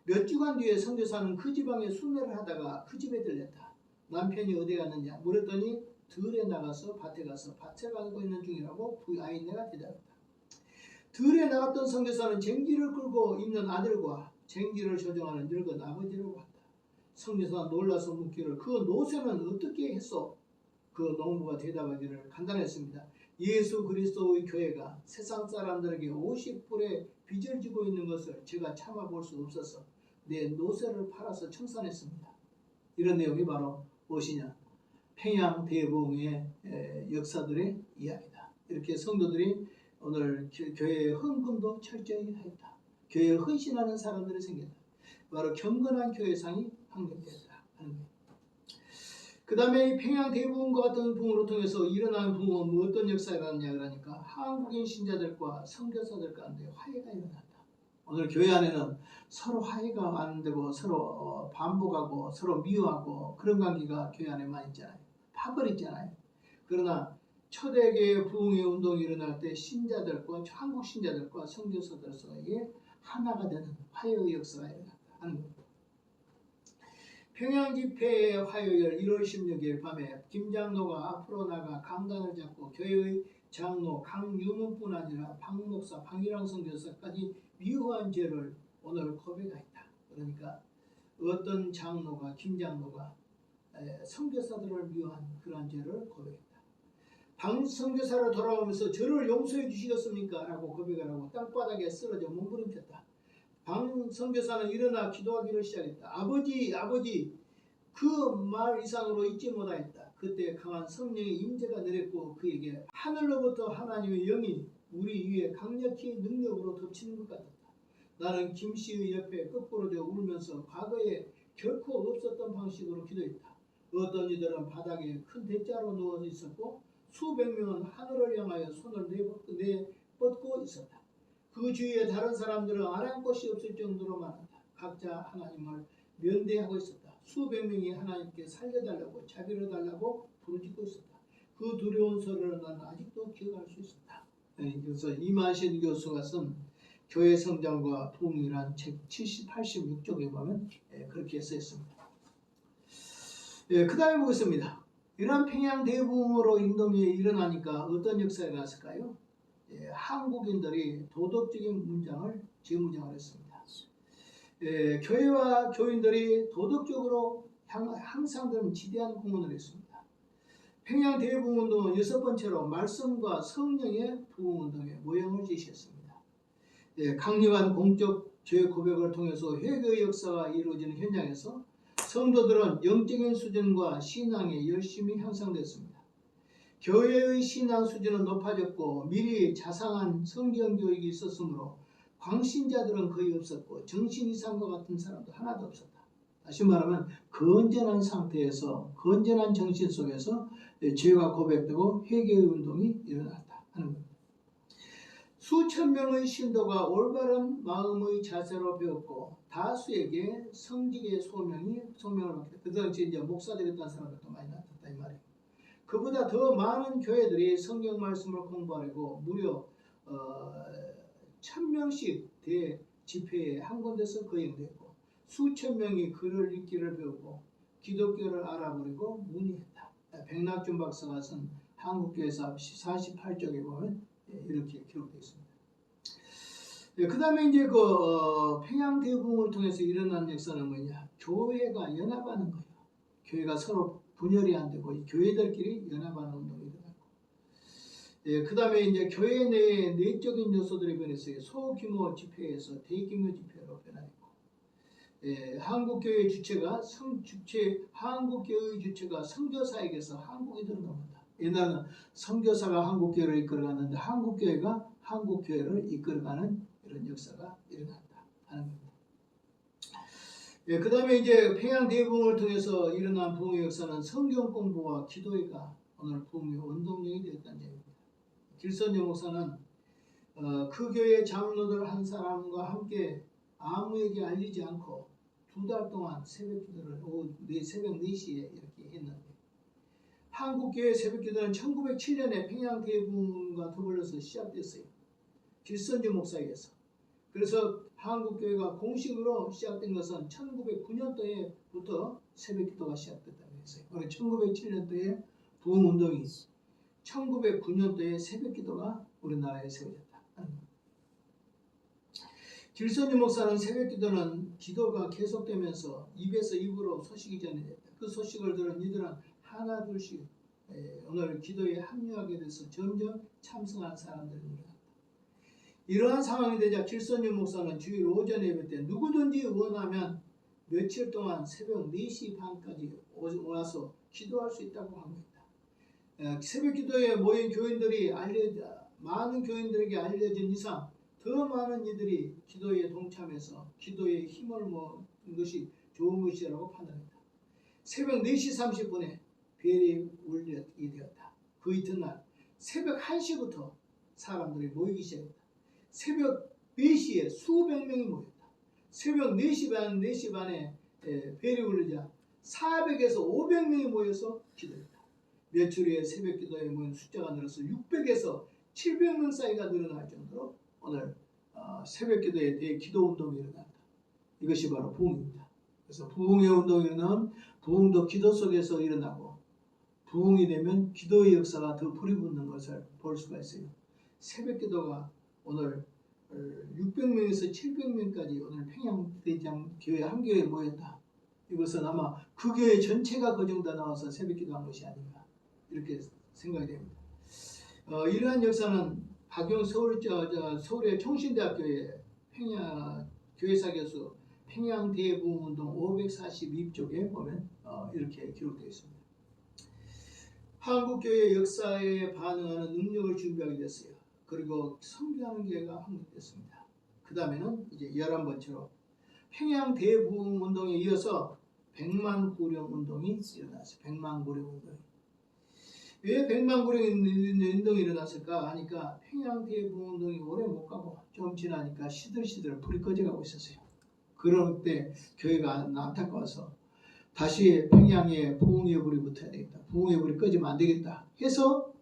몇 주간 뒤에 선교사는 그 지방에 순회를 하다가 그 집에 들렸다. 남편이 어디 갔느냐 물었더니 들에 나가서 밭에 가서 밭에 가고 있는 중이라고 아이네가 대답했다. 들에 나갔던 선교사는 쟁기를 끌고 있는 아들과 쟁기를 조종하는 늙은 아버지를 봤다. 선교사가 놀라서 묻기를 그 노새는 어떻게 했소? 그 농부가 대답하기를 간단했습니다. 예수 그리스도의 교회가 세상 사람들에게 50불의 빚을 지고 있는 것을 제가 참아볼 수 없어서 내 노새를 팔아서 청산했습니다. 이런 내용이 바로 무엇이냐? 평양 대부흥의 역사들의 이야기다. 이렇게 성도들이 오늘 교회의 헌금도 철저히 했다. 교회에 헌신하는 사람들이 생겼다. 바로 경건한 교회상이 확립됐다 하는 거예요. 그 다음에 평양 대부흥과 같은 부흥으로 통해서 일어나는 부흥은 뭐 어떤 역사가 일어났냐 그러니까 한국인 신자들과 선교사들 가운데 화해가 일어났다. 오늘 교회 안에는 서로 화해가 안 되고 서로 반복하고 서로 미워하고 그런 관계가 교회 안에 많이 있잖아요. 파벌있잖아요. 그러나 초대교회 부흥의 운동이 일어날 때 신자들과 한국 신자들과 선교사들 사이에 하나가 되는 화해의 역사가 일어났다 하는 겁니다. 평양 집회의 화요일 1월 16일 밤에 김 장로가 앞으로 나가 강단을 잡고 교회의 장로 강유문뿐 아니라 박 목사, 박일환 선교사까지 미워한 죄를 오늘 고백했다. 그러니까 어떤 장로가 김 장로가 선교사들을 미워한 그러한 죄를 고백했다. 박 선교사로 돌아오면서 저를 용서해 주시겠습니까? 라고 고백을 하고 땅바닥에 쓰러져 몸부림쳤다. 박 선교사는 일어나 기도하기를 시작했다. 아버지 그 말 이상으로 잊지 못하였다. 그때 강한 성령의 임재가 내렸고 그에게 하늘로부터 하나님의 영이 우리 위에 강력히 능력으로 덮치는 것 같았다. 나는 김씨의 옆에 거꾸로져 울면서 과거에 결코 없었던 방식으로 기도했다. 어떤 이들은 바닥에 큰 대자로 누워 있었고 수백 명은 하늘을 향하여 손을 내뻗고 있었다. 그 주위에 다른 사람들은 아랑 곳이 없을 정도로 많았다. 각자 하나님을 면대하고 있었다. 수백 명이 하나님께 살려달라고 자비를 달라고 부르짖고 있었다. 그 두려운 소리를 나는 아직도 기억할 수 있었다. 그래서 이만신 교수가 쓴 교회 성장과 부흥이란 책 86쪽에 보면 그렇게 써 있습니다. 그 다음에 보겠습니다. 이러한 평양 대부흥으로 인도에 일어나니까 어떤 역사가 일어났을까요? 한국인들이 도덕적인 문장을 재무장을 했습니다. 교회와 교인들이 도덕적으로 항상 지대한 공헌을 했습니다. 평양 대부흥운동은 6번째로 말씀과 성령의 부흥운동의 모형을 제시했습니다. 강력한 공적 죄 고백을 통해서 회개의 역사가 이루어지는 현장에서 성도들은 영적인 수준과 신앙의 열심이 향상됐습니다. 교회의 신앙 수준은 높아졌고 미리 자상한 성경 교육이 있었으므로 광신자들은 거의 없었고 정신 이상과 같은 사람도 하나도 없었다. 다시 말하면 건전한 상태에서 건전한 정신 속에서 죄가 고백되고 회개의 운동이 일어났다 하는 겁니다. 수천 명의 신도가 올바른 마음의 자세로 배웠고 다수에게 성직의 소명을 받게. 그 당시 이제 목사 되겠다는 사람들도 많이 나타났다 이 말이에요. 그보다 더 많은 교회들이 성경 말씀을 공부하려고 무려 1000명씩 대집회에 한 군데서 거행됐고 수천 명이 글을 읽기를 배우고 기독교를 알아버리고 문의했다. 백낙준 박사가 쓴 한국교회사 48쪽에 보면 이렇게 기록되어 있습니다. 그 다음에 이제 평양 대부흥을 통해서 일어난 역사는 뭐냐? 교회가 연합하는 거예요. 교회가 서로 분열이 안 되고 교회들끼리 연합하는 운동이 일어났고, 그 다음에 이제 교회 내에 내적인 요소들이 변했어요. 소규모 집회에서 대규모 집회로 변화했고, 한국교회 주체가 한국교회 주체가 선교사에게서 한국인으로 넘어간다. 옛날에는 선교사가 한국교회를 이끌어갔는데 한국교회가 한국교회를 이끌어가는 이런 역사가 일어났다 하는 겁니다. 그 다음에 이제 평양 대부흥을 통해서 일어난 부흥의 역사는 성경 공부와 기도회가 오늘 부흥의 원동력이 되었다는 얘기입니다. 길선영 목사는 그 교회 장로들 한 사람과 함께 아무에게 알리지 않고 2달 동안 새벽 기도를 새벽 4시에 이렇게 했는데, 한국교회 새벽 기도는 1907년에 평양 대부흥과 더불어서 시작됐어요. 길선주 목사에게서. 그래서 한국교회가 공식으로 시작된 것은 1909년도에부터 새벽 기도가 시작됐다고 했어요. 1907년도에 부흥운동이 1909년도에 새벽기도가 우리나라에 세워졌다. 길선유 목사는 새벽기도는 기도가 계속되면서 입에서 입으로 소식이 전해졌다. 그 소식을 들은 이들은 하나 둘씩 오늘 기도에 합류하게 돼서 점점 참석한 사람들이 늘어났다. 이러한 상황이 되자 길선유 목사는 주일 오전 예배 때 누구든지 원하면 며칠 동안 새벽 4시 반까지 와서 기도할 수 있다고 합니다. 새벽 기도에 모인 교인들이 많은 교인들에게 알려진 이상 더 많은 이들이 기도에 동참해서 기도에 힘을 모은 것이 좋은 것이라고 판단했다. 새벽 4시 30분에 벨이 울리게 되었다. 그 이튿날 새벽 1시부터 사람들이 모이기 시작했다. 새벽 4시에 수백 명이 모였다. 새벽 4시 반에 벨이 울리자 400에서 500명이 모여서 기도했다. 며칠 후에 새벽 기도에 모인 숫자가 늘어서 600에서 700명 사이가 늘어날 정도로 오늘 새벽 기도에 대해 기도 운동이 일어난다. 이것이 바로 부흥입니다. 그래서 부흥의 운동이 일어나면 부흥도 기도 속에서 일어나고 부흥이 되면 기도의 역사가 더 불이 붙는 것을 볼 수가 있어요. 새벽 기도가 오늘 600명에서 700명까지 오늘 평양대장 교회 한 교회에 모였다. 이것은 아마 그 교회 전체가 그 정도 나와서 새벽 기도한 것이 아닌가 이렇게 생각이 됩니다. 이러한 역사는 박용 서울의 총신대학교의 평양 교회사 교수 평양대부흥운동 542쪽에 보면 이렇게 기록되어 있습니다. 한국교회 역사에 반응하는 능력을 준비하게 됐어요. 그리고 선교하는 교회가 확립됐습니다. 그 다음에는 이제 11번째로 평양대부흥운동에 이어서 백만구령운동이 일어났어요. 백만구령운동이. 왜 백만구령운동이 일어났을까 하니까 평양대부흥운동이 오래 못 가고 좀 지나니까 시들시들 불이 꺼져가고 있었어요. 그럴 때 교회가 안타까워서 다시 평양에 부흥의 불이 붙어야 되겠다. 부흥의 불이 꺼지면 안 되겠다 해서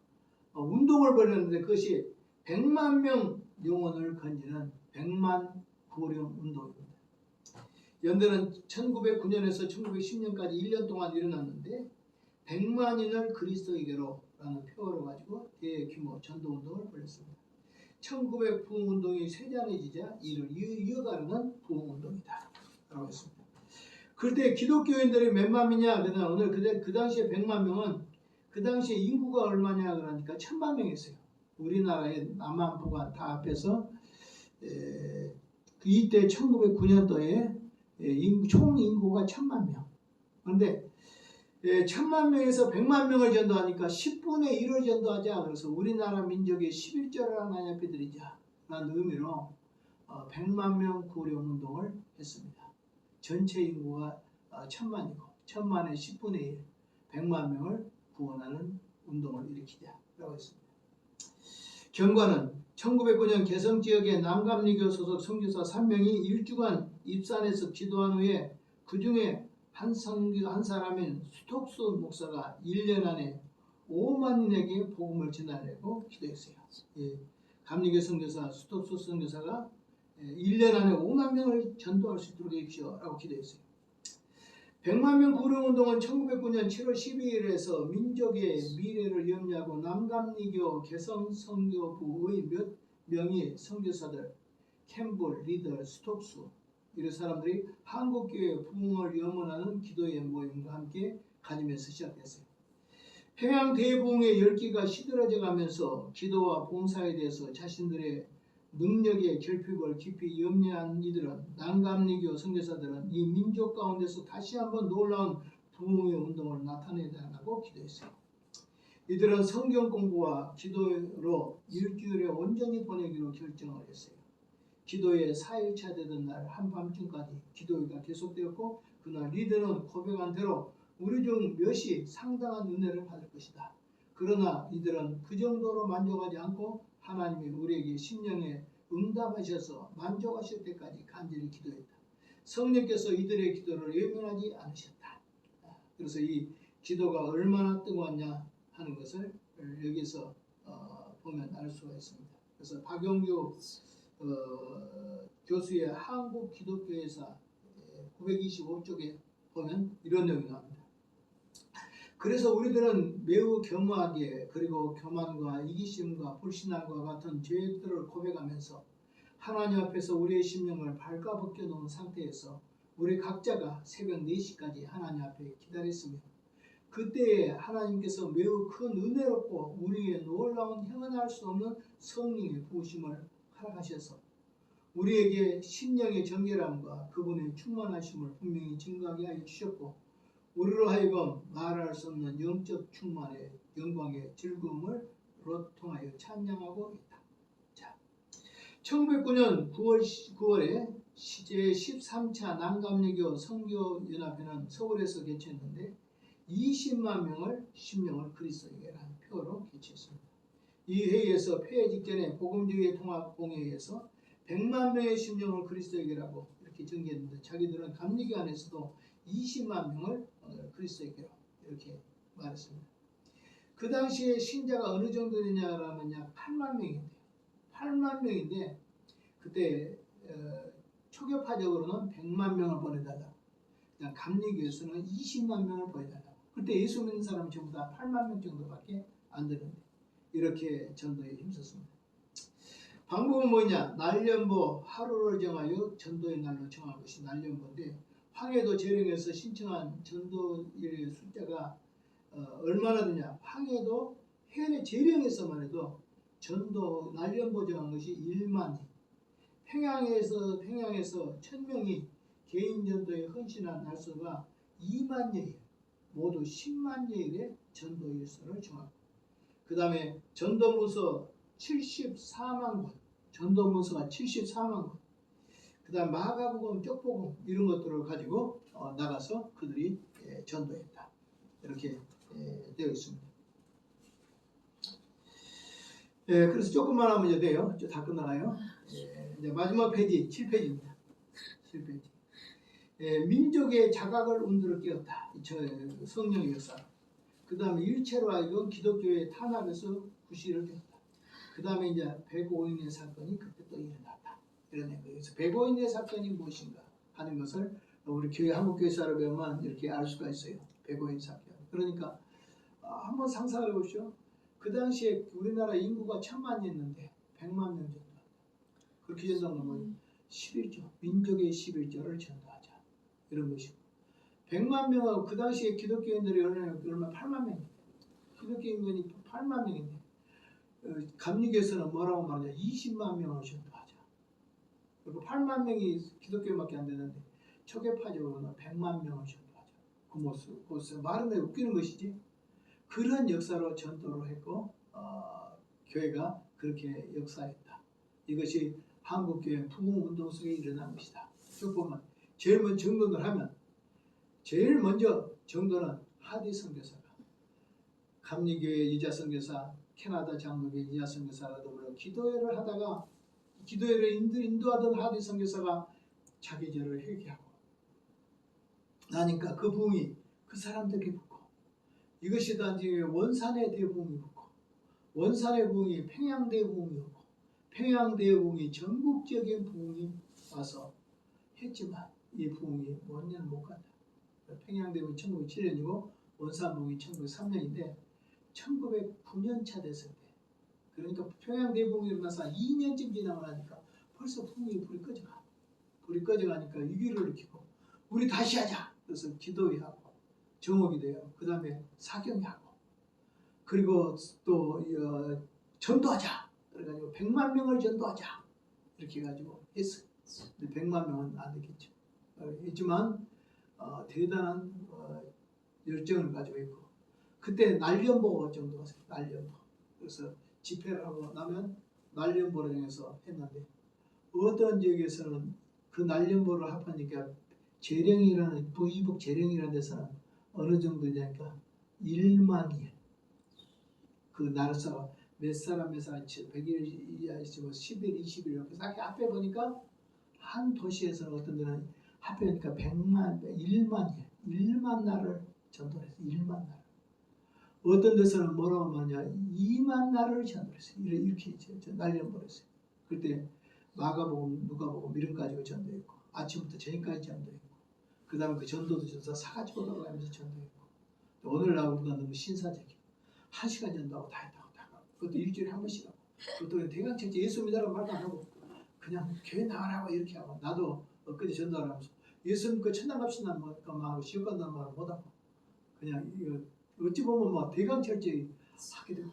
운동을 벌였는데 그것이 100만 명 영혼을 건지는 백만구령운동입니다. 연대는 1909년에서 1910년까지 1년 동안 일어났는데 100만인을 그리스도에게로 라는 표어를 가지고 대규모 전도운동을 벌였습니다. 1900 부흥운동이 쇠잔해지자 이를 이어가려는 부흥운동이다 라고 했습니다. 그때 기독교인들이 몇만 명이냐 그러나 오늘 그 당시에 100만 명은 그 당시에 인구가 얼마냐 그러니까 1000만 명이었어요. 우리나라의 남한부가 다 합해서 이때 1909년도에 총 인구가 1000만 명. 그런데 1000만 명에서 100만 명을 전도하니까 10분의 1을 전도하자. 그래서 우리나라 민족의 11조를 하나님 앞에 드리자 라는 의미로 100만 명 구령운동을 했습니다. 전체 인구가 1000만이고 1000만의 10분의 1, 100만 명을 구원하는 운동을 일으키자라고 했습니다. 경과는 1909년 개성지역의 남감리교 소속 선교사 3명이 일주간 입산해서 기도한 후에 그 중에 한 사람인 수톡수 목사가 1년 안에 5만인에게 복음을 전하려고 기도했어요. 감리교 선교사 수톡수 선교사가 1년 안에 5만 명을 전도할 수 있도록 해주십시오 라고 기도했어요. 100만 명 구령운동은 1909년 7월 12일에서 민족의 미래를 염려하고 남감리교 개성선교부의 몇 명의 선교사들 캠볼, 리더, 스톡수 이런 사람들이 한국교회 부흥을 염원하는 기도의 모임과 함께 가지면서 시작됐어요. 평양 대부흥의 열기가 시들어져 가면서 기도와 봉사에 대해서 자신들의 능력의 결핍을 깊이 염려한 이들은 남감리교 선교사들은 이 민족 가운데서 다시 한번 놀라운 부흥의 운동을 나타내야 한다고 기도했어요. 이들은 성경 공부와 기도로 일주일에 온전히 보내기로 결정을 했어요. 기도에 4일차 되던 날 한밤중까지 기도회가 계속되었고 그날 리더는 고백한 대로 우리 중 몇이 상당한 은혜를 받을 것이다. 그러나 이들은 그 정도로 만족하지 않고 하나님이 우리에게 심령에 응답하셔서 만족하실 때까지 간절히 기도했다. 성령께서 이들의 기도를 외면하지 않으셨다. 그래서 이 기도가 얼마나 뜨거웠냐 하는 것을 여기서 보면 알 수가 있습니다. 그래서 박용규 교수의 한국 기독교회사 925쪽에 보면 이런 내용이 나옵니다. 그래서 우리들은 매우 겸허하게 그리고 교만과 이기심과 불신앙과 같은 죄들을 고백하면서 하나님 앞에서 우리의 심령을 발가벗겨 놓은 상태에서 우리 각자가 새벽 4시까지 하나님 앞에 기다렸으며 그때에 하나님께서 매우 큰 은혜롭고 우리의 놀라운 형언할 수 없는 성령의 부으심을 허락하셔서 우리에게 심령의 정결함과 그분의 충만하심을 분명히 증거하게 하여 주셨고 우리로 하여금 말할 수 없는 영적 충만의 영광의 즐거움을 통하여 찬양하고 있다. 자, 1909년 9월에 제13차 난감리교 선교연합회는 서울에서 개최했는데 20만 명을 심령을 그리스도에게라는 표로 개최했습니다. 이 회의에서 폐회 직전에 복음주의 통합공회에서 100만 명의 심령을 그리스도에게라고 이렇게 정기했는데 자기들은 감리교 안에서도 20만 명을 그리스도에게로 이렇게 말했습니다. 그 당시에 신자가 어느 정도 되냐라면 약 8만 명인데요. 8만 명인데 그때 초교파적으로는 100만 명을 보내달라. 그냥 감리교에서는 20만 명을 보내달라. 그때 예수 믿는 사람이 전부 다 8만 명 정도밖에 안 되는데 이렇게 전도에 힘썼습니다. 방법은 뭐냐? 날연보 하루를 정하여 전도의 날로 정한 것이 날연보인데 황해도 재령에서 신청한 전도의 숫자가 얼마나 되냐? 황해도 해외 재령에서만 해도 전도 날연보 정한 것이 1만이 평양에서 1000명이 개인 전도에 헌신한 날수가 2만 여일 모두 10만 여일의 전도 일서를 정하고 그 다음에 전도문서 74만 권 전도문서가 74만 권 그 다음 마가복음, 쪽복음 이런 것들을 가지고 나가서 그들이 전도했다. 이렇게 되어 있습니다. 그래서 조금만 하면 이제 돼요. 이제 다 끝나가요. 이제 마지막 페이지 7페이지입니다. 7페이지. 민족의 자각을 운들어 깨웠다. 성령의 역사. 그 다음에 일체로 하여금 기독교의 탄압에서 구실을 줬다. 그 다음에 이제 105인의 사건이 그때 또 일어났다. 이런 거예요. 그래서 105인의 사건이 무엇인가 하는 것을 우리 교회 한국교회사를 배우면 이렇게 알 수가 있어요. 105인 사건. 그러니까 한번 상상해 보십시오. 그 당시에 우리나라 인구가 1000만이었는데 100만 명 정도. 그렇게 전도하면 11조, 민족의 11조를 전도하자. 이런 것이고. 100만 명은 그 당시에 기독교인들이 얼마 8만 명인데 기독교인들이 8만 명인데 감리교에서는 뭐라고 말하냐 20만 명을 전도하자. 그리고 8만 명이 기독교인밖에 안 되는데 초계파적으로는 100만 명을 전도하자. 그 모습 말은 내 웃기는 것이지. 그런 역사로 전도를 했고 교회가 그렇게 역사했다. 이것이 한국교회 부흥운동 속에 일어난 것이다. 쭉 보면 제일 먼저 정돈을 하면 제일 먼저 정도는 하디 선교사가 감리교회 이자 선교사, 캐나다 장로교회 이자 선교사가 더불어 기도회를 하다가 기도회를 인도하던 하디 선교사가 자기 죄를 회개하고 나니까 그 부흥이 그 사람들이 붙고 이것이 단지 원산의 대부흥이 붙고 원산의 부흥이 평양대 부흥이 오고 평양대 부흥이 전국적인 부흥이 와서 했지만 이 부흥이 몇 년을 못 간다. 평양대 부흥이 1907년이고 원산 부흥이 1903년인데 1909년 차 됐을 때 그러니까 평양대 부흥이 일어나서 2년쯤 지나고 나니까 벌써 부흥이 불이 꺼져가니까 위기를 일으키고 우리 다시 하자. 그래서 기도회하고 정옥이 돼요. 그 다음에 사경회하고 그리고 또 전도하자. 그래가지고 100만 명을 전도하자. 이렇게 해가지고 했어요. 100만 명은 안 되겠죠. 했지만 대단한 열정을 가지고 있고 그때 날연보 정도 갔어요. 날연보. 그래서 집회를 하고 나면 날연보를 정해서 했는데 어떤 지역에서는 그 날연보를 합하니까 재령이라는 부이북 재령이라는 데서는 어느 정도 되니까 1만이 그 나라사가 몇 사람 100일 이하 있으면 10일 20일 이렇게 딱 앞에 보니까 한 도시에서는 어떤 데는 합해니까 1만 날을 전도했어. 1만 날. 어떤 데서는 뭐라고 말하냐 2만 날을 전도했어요. 이렇게 날려버렸어요. 그때 마가복음 누가복음 이런 가지고 전도했고 아침부터 저녁까지 전도했고 그 다음에 그 전도도 전사 사가지고 돌아가면서 전도했고 오늘날 우리가 너무 신사적이야. 1시간 전도하고 다 했다고 다 가고. 그것도 일주일에 한 번씩 하고. 그것도 대강철제 예수 믿으라고 말도 안 하고 그냥 교회 나가라고 이렇게 하고. 나도 엊그제 전도를 하면서 예수 믿고 천당 갑시다 말하고 시험 간다는 말을 못하고 그냥 이거 어찌 보면 뭐 대강철제 하게 되고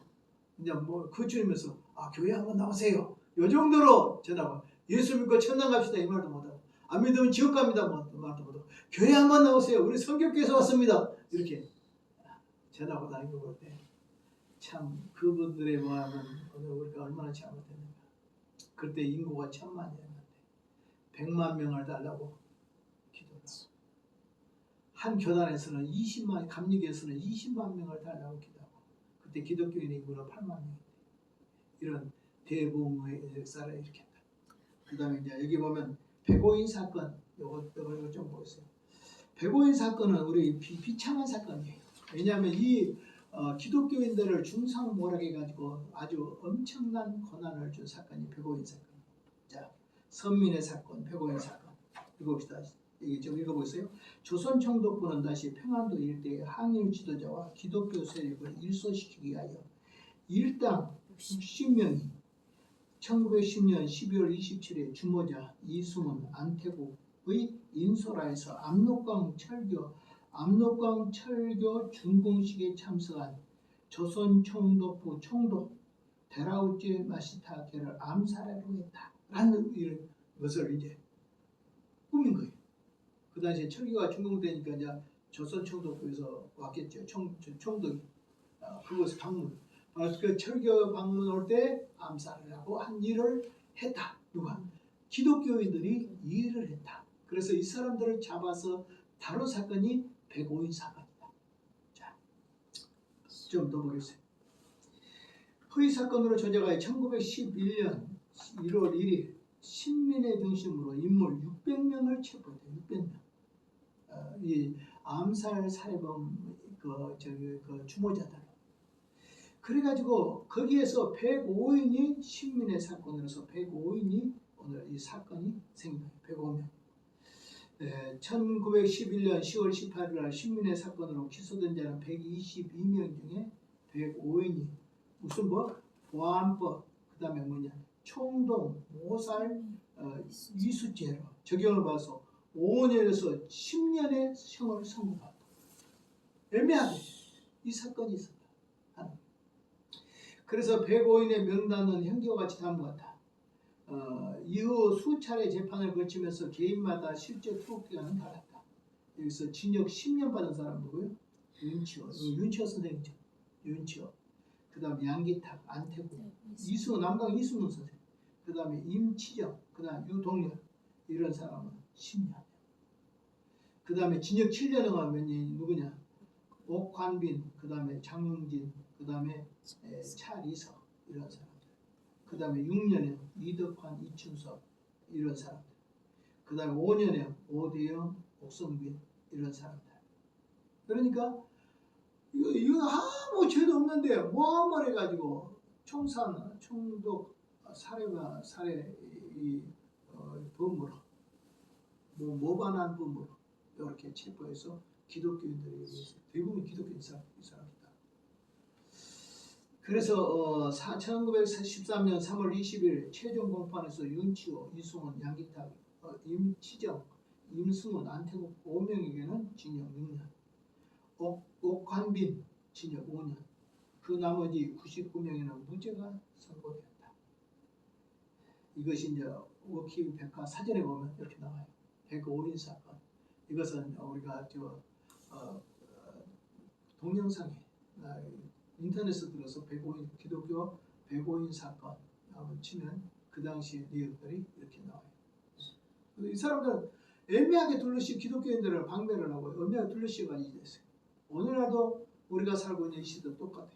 이제 뭐 그 주님에서 교회 한번 나오세요. 요 정도로 전하고 예수 믿고 천당 갑시다 이 말도 못하고 안 믿으면 지옥 갑니다 뭐 말도 못하고 교회 한번 나오세요. 우리 성교교에서 왔습니다. 이렇게 전하고 다니고 볼 때 참 그분들의 마음은 오늘 우리가 얼마나 잘못했는가. 그때 인구가 1000만이었는데 100만 명을 달라고 기도를 하고 한 교단에서는 20만 감리교에서는 20만 명을 달라고 기도하고 그때 기독교인 인구가 8만 명인데 이런 대부흥의 역사를 일으켰다. 그 다음에 이제 여기 보면 백오인 사건 요거 좀 보세요. 백오인 사건은 우리 비참한 사건이에요. 왜냐하면 이 기독교인들을 중상모략해가지고 아주 엄청난 고난을 준 사건이 백오인 사건. 자, 선민의 사건, 백오인 사건 읽어봅시다. 이게 좀 읽어보세요. 조선 총독부는 다시 평안도 일대의 항일 지도자와 기독교 세력을 일소시키기 위하여 일당 60명이 1910년 12월 27일 주모자 이승훈 안태국의 인소라에서 압록강 철교 준공식에 참석한 조선 총독부 총독 데라우지 마시타케를 암살하려고 했다라는 것을 이제 꾸민 거예요. 그 당시에 철교가 준공되니까 이제 조선 총독부에서 왔겠죠. 총독이 그곳에 방문. 그 철교 방문 올 때 암살을 하고 한 일을 했다. 누가? 기독교인들이 이 일을 했다. 그래서 이 사람들을 잡아서 다룬 사건이 백오인 사건이다. 자, 좀 더 보겠어요. 허위 사건으로 조작하여 1911년 1월 1일 신민의 중심으로 인물 600명을 체포했다. 600명. 이 암살 살해범 그 주모자들. 그래가지고 거기에서 105인이 신민의 사건으로서 105인이 오늘 이 사건이 생긴 거예요. 105명. 1911년 10월 18일 날 신민의 사건으로 기소된 자는 122명 중에 105인이 무슨 보안법 그 다음에 총동, 모살, 이수죄로 적용을 받아서 5년에서 10년의 형을 선고받았다. 애매하게 이 사건이 있었다. 그래서 105인의 명단은 형제와 같이 다음과 같다. 이후 수차례 재판을 거치면서 개인마다 실제 투옥 기간은 달랐다. 여기서 징역 10년 받은 사람 누구요? 윤치호 선생님이죠. 윤치호. 그 다음에 양기탁, 안태구, 남강 이승훈 선생. 그 다음에 임치정, 그 다음에 유동열 이런 사람은 10년. 그 다음에 징역 7년을 하면 누구냐? 옥환빈, 그 다음에 장용진, 그 다음에 차리석 이런 사람들. 그 다음에 6년에 이덕환, 이춘석 이런 사람들. 그 다음에 5년에 오대영, 옥성빈 이런 사람들. 그러니까 이거 아무 죄도 없는데 모함을 해가지고 총독 살해 범으로 모반한 범으로 이렇게 체포해서 기독교인들이 대부분 기독교인 사람이다. 그래서 1913년 3월 20일 최종 공판에서 윤치호, 이승훈, 양기탁, 임치정, 임승훈, 안태국 5명에게는 징역 6년, 옥환빈 징역 5년, 그 나머지 99명에는 무죄가 선고되었다. 이것이 이제 워키 백과 사전에 보면 이렇게 나와요. 105인 사건. 이것은 우리가 동영상에 인터넷에 들어서 105인 기독교 105인 사건 한번 치면 그 당시 내용들이 이렇게 나와요. 이 사람들은 애매하게 둘러씌 기독교인들을 방배를 하고 애매하게 둘러씌어가지고 있어요. 오늘날도 우리가 살고 있는 이 시대도 똑같아요.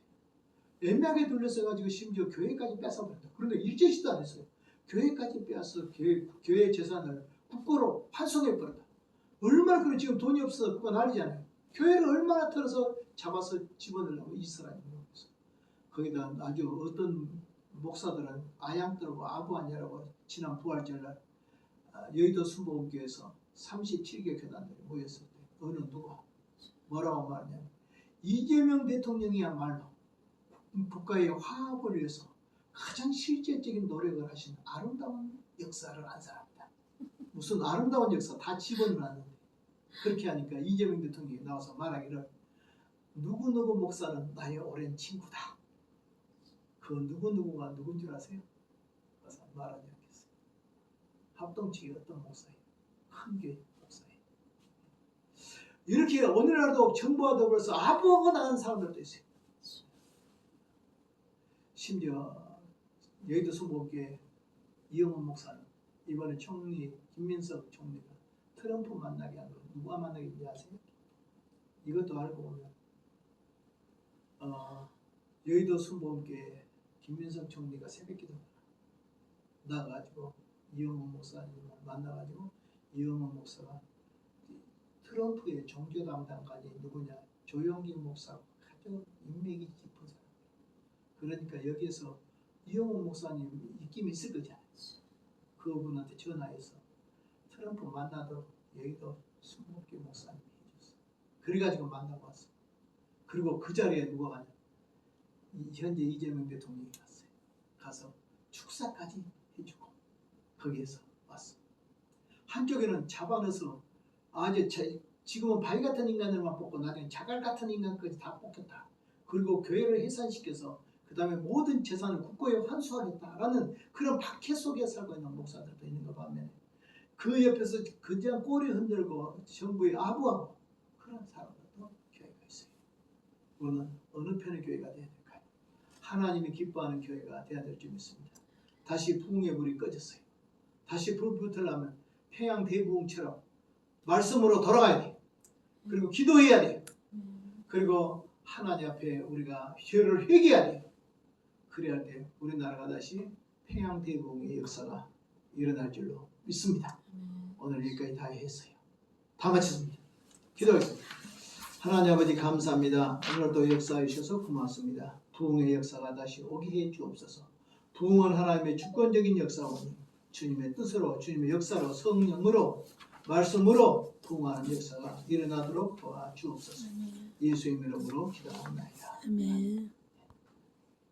애매하게 둘러싸가지고 심지어 교회까지 뺏어버렸다. 그런데 일제시도 안 했어요. 교회까지 빼앗어 교회 재산을 국고로 환송해버렸다. 얼마나 그래 지금 돈이 없어서 그거 난리잖아요. 교회를 얼마나 털어서 잡아서 집어넣으려고 이스라엘이 모르겠어요. 거기다 아주 어떤 목사들은 아양들하고 아부아냐라고 지난 부활절날 여의도 순복음교회에서 37개 교단들이 모였을 때 어느 누가 뭐라고 말하냐면 이재명 대통령이야말로 국가의 화합을 위해서 가장 실질적인 노력을 하신 아름다운 역사를 한 사람이다. 무슨 아름다운 역사 다 집어넣었는데 그렇게 하니까 이재명 대통령이 나와서 말하기를 누구누구 목사는 나의 오랜 친구다. 그 누구누구가 누군 줄 아세요? 그래서 말하지 않겠어요. 합동측의 어떤 목사예요. 큰 교회 목사예요. 이렇게 오늘날도 정부와 더불어서 아무거나 하는 사람들도 있어요. 심지어 여의도 순복음교회 이영훈 목사는 이번에 총리 김민석 총리가 트럼프 만나게 한 거 누가 만나게 했는지 아세요? 이것도 알고 보면 여의도 순복음교회 김민석 총리가 새벽기도 나가지고 이영훈 목사님을 만나가지고 이영훈 목사가 트럼프의 종교 담당관이 누구냐 조용길 목사하고 아주 인맥이 깊은 사람. 그러니까 여기에서 이영훈 목사님 입김이 있을 거잖아요. 그분한테 전화해서 트럼프 만나도록 여의도 순복음교회 목사님이 해줬어. 그래가지고 만나고 왔어. 그리고 그 자리에 누가 가냐? 현재 이재명 대통령이 갔어요. 가서 축사까지 해주고 거기에서 왔어. 한쪽에는 잡아넣어서 아주 지금은 바위 같은 인간들만 뽑고 나중에 자갈 같은 인간까지 다 뽑겠다. 그리고 교회를 해산시켜서 그 다음에 모든 재산을 국고에 환수하겠다라는 그런 박해 속에 살고 있는 목사들도 있는 것 반면에 그 옆에서 그냥 꼬리 흔들고 정부의 아부하고 그런 사람들도 교회가 있어요. 우리는 어느 편의 교회가 돼야 될까요? 하나님이 기뻐하는 교회가 돼야 될 줄 믿습니다. 다시 부흥의 불이 꺼졌어요. 다시 불 붙으려면 평양 대부흥처럼 말씀으로 돌아가야 돼요. 그리고 기도해야 돼요. 그리고 하나님 앞에 우리가 죄를 회개해야 돼요. 그래야 돼 우리나라가 다시 평양 대부흥의 역사가 일어날 줄로 믿습니다. 오늘 여기까지 다 했어요. 다 마쳤습니다. 기도하겠습니다. 하나님 아버지 감사합니다. 오늘도 역사해 주셔서 고맙습니다. 부흥의 역사가 다시 오게 해 주옵소서. 부흥은 하나님의 주권적인 역사오니 주님의 뜻으로 주님의 역사로 성령으로 말씀으로 부흥하는 역사가 일어나도록 도와주옵소서. 예수의 이름으로 기도합니다. 아멘.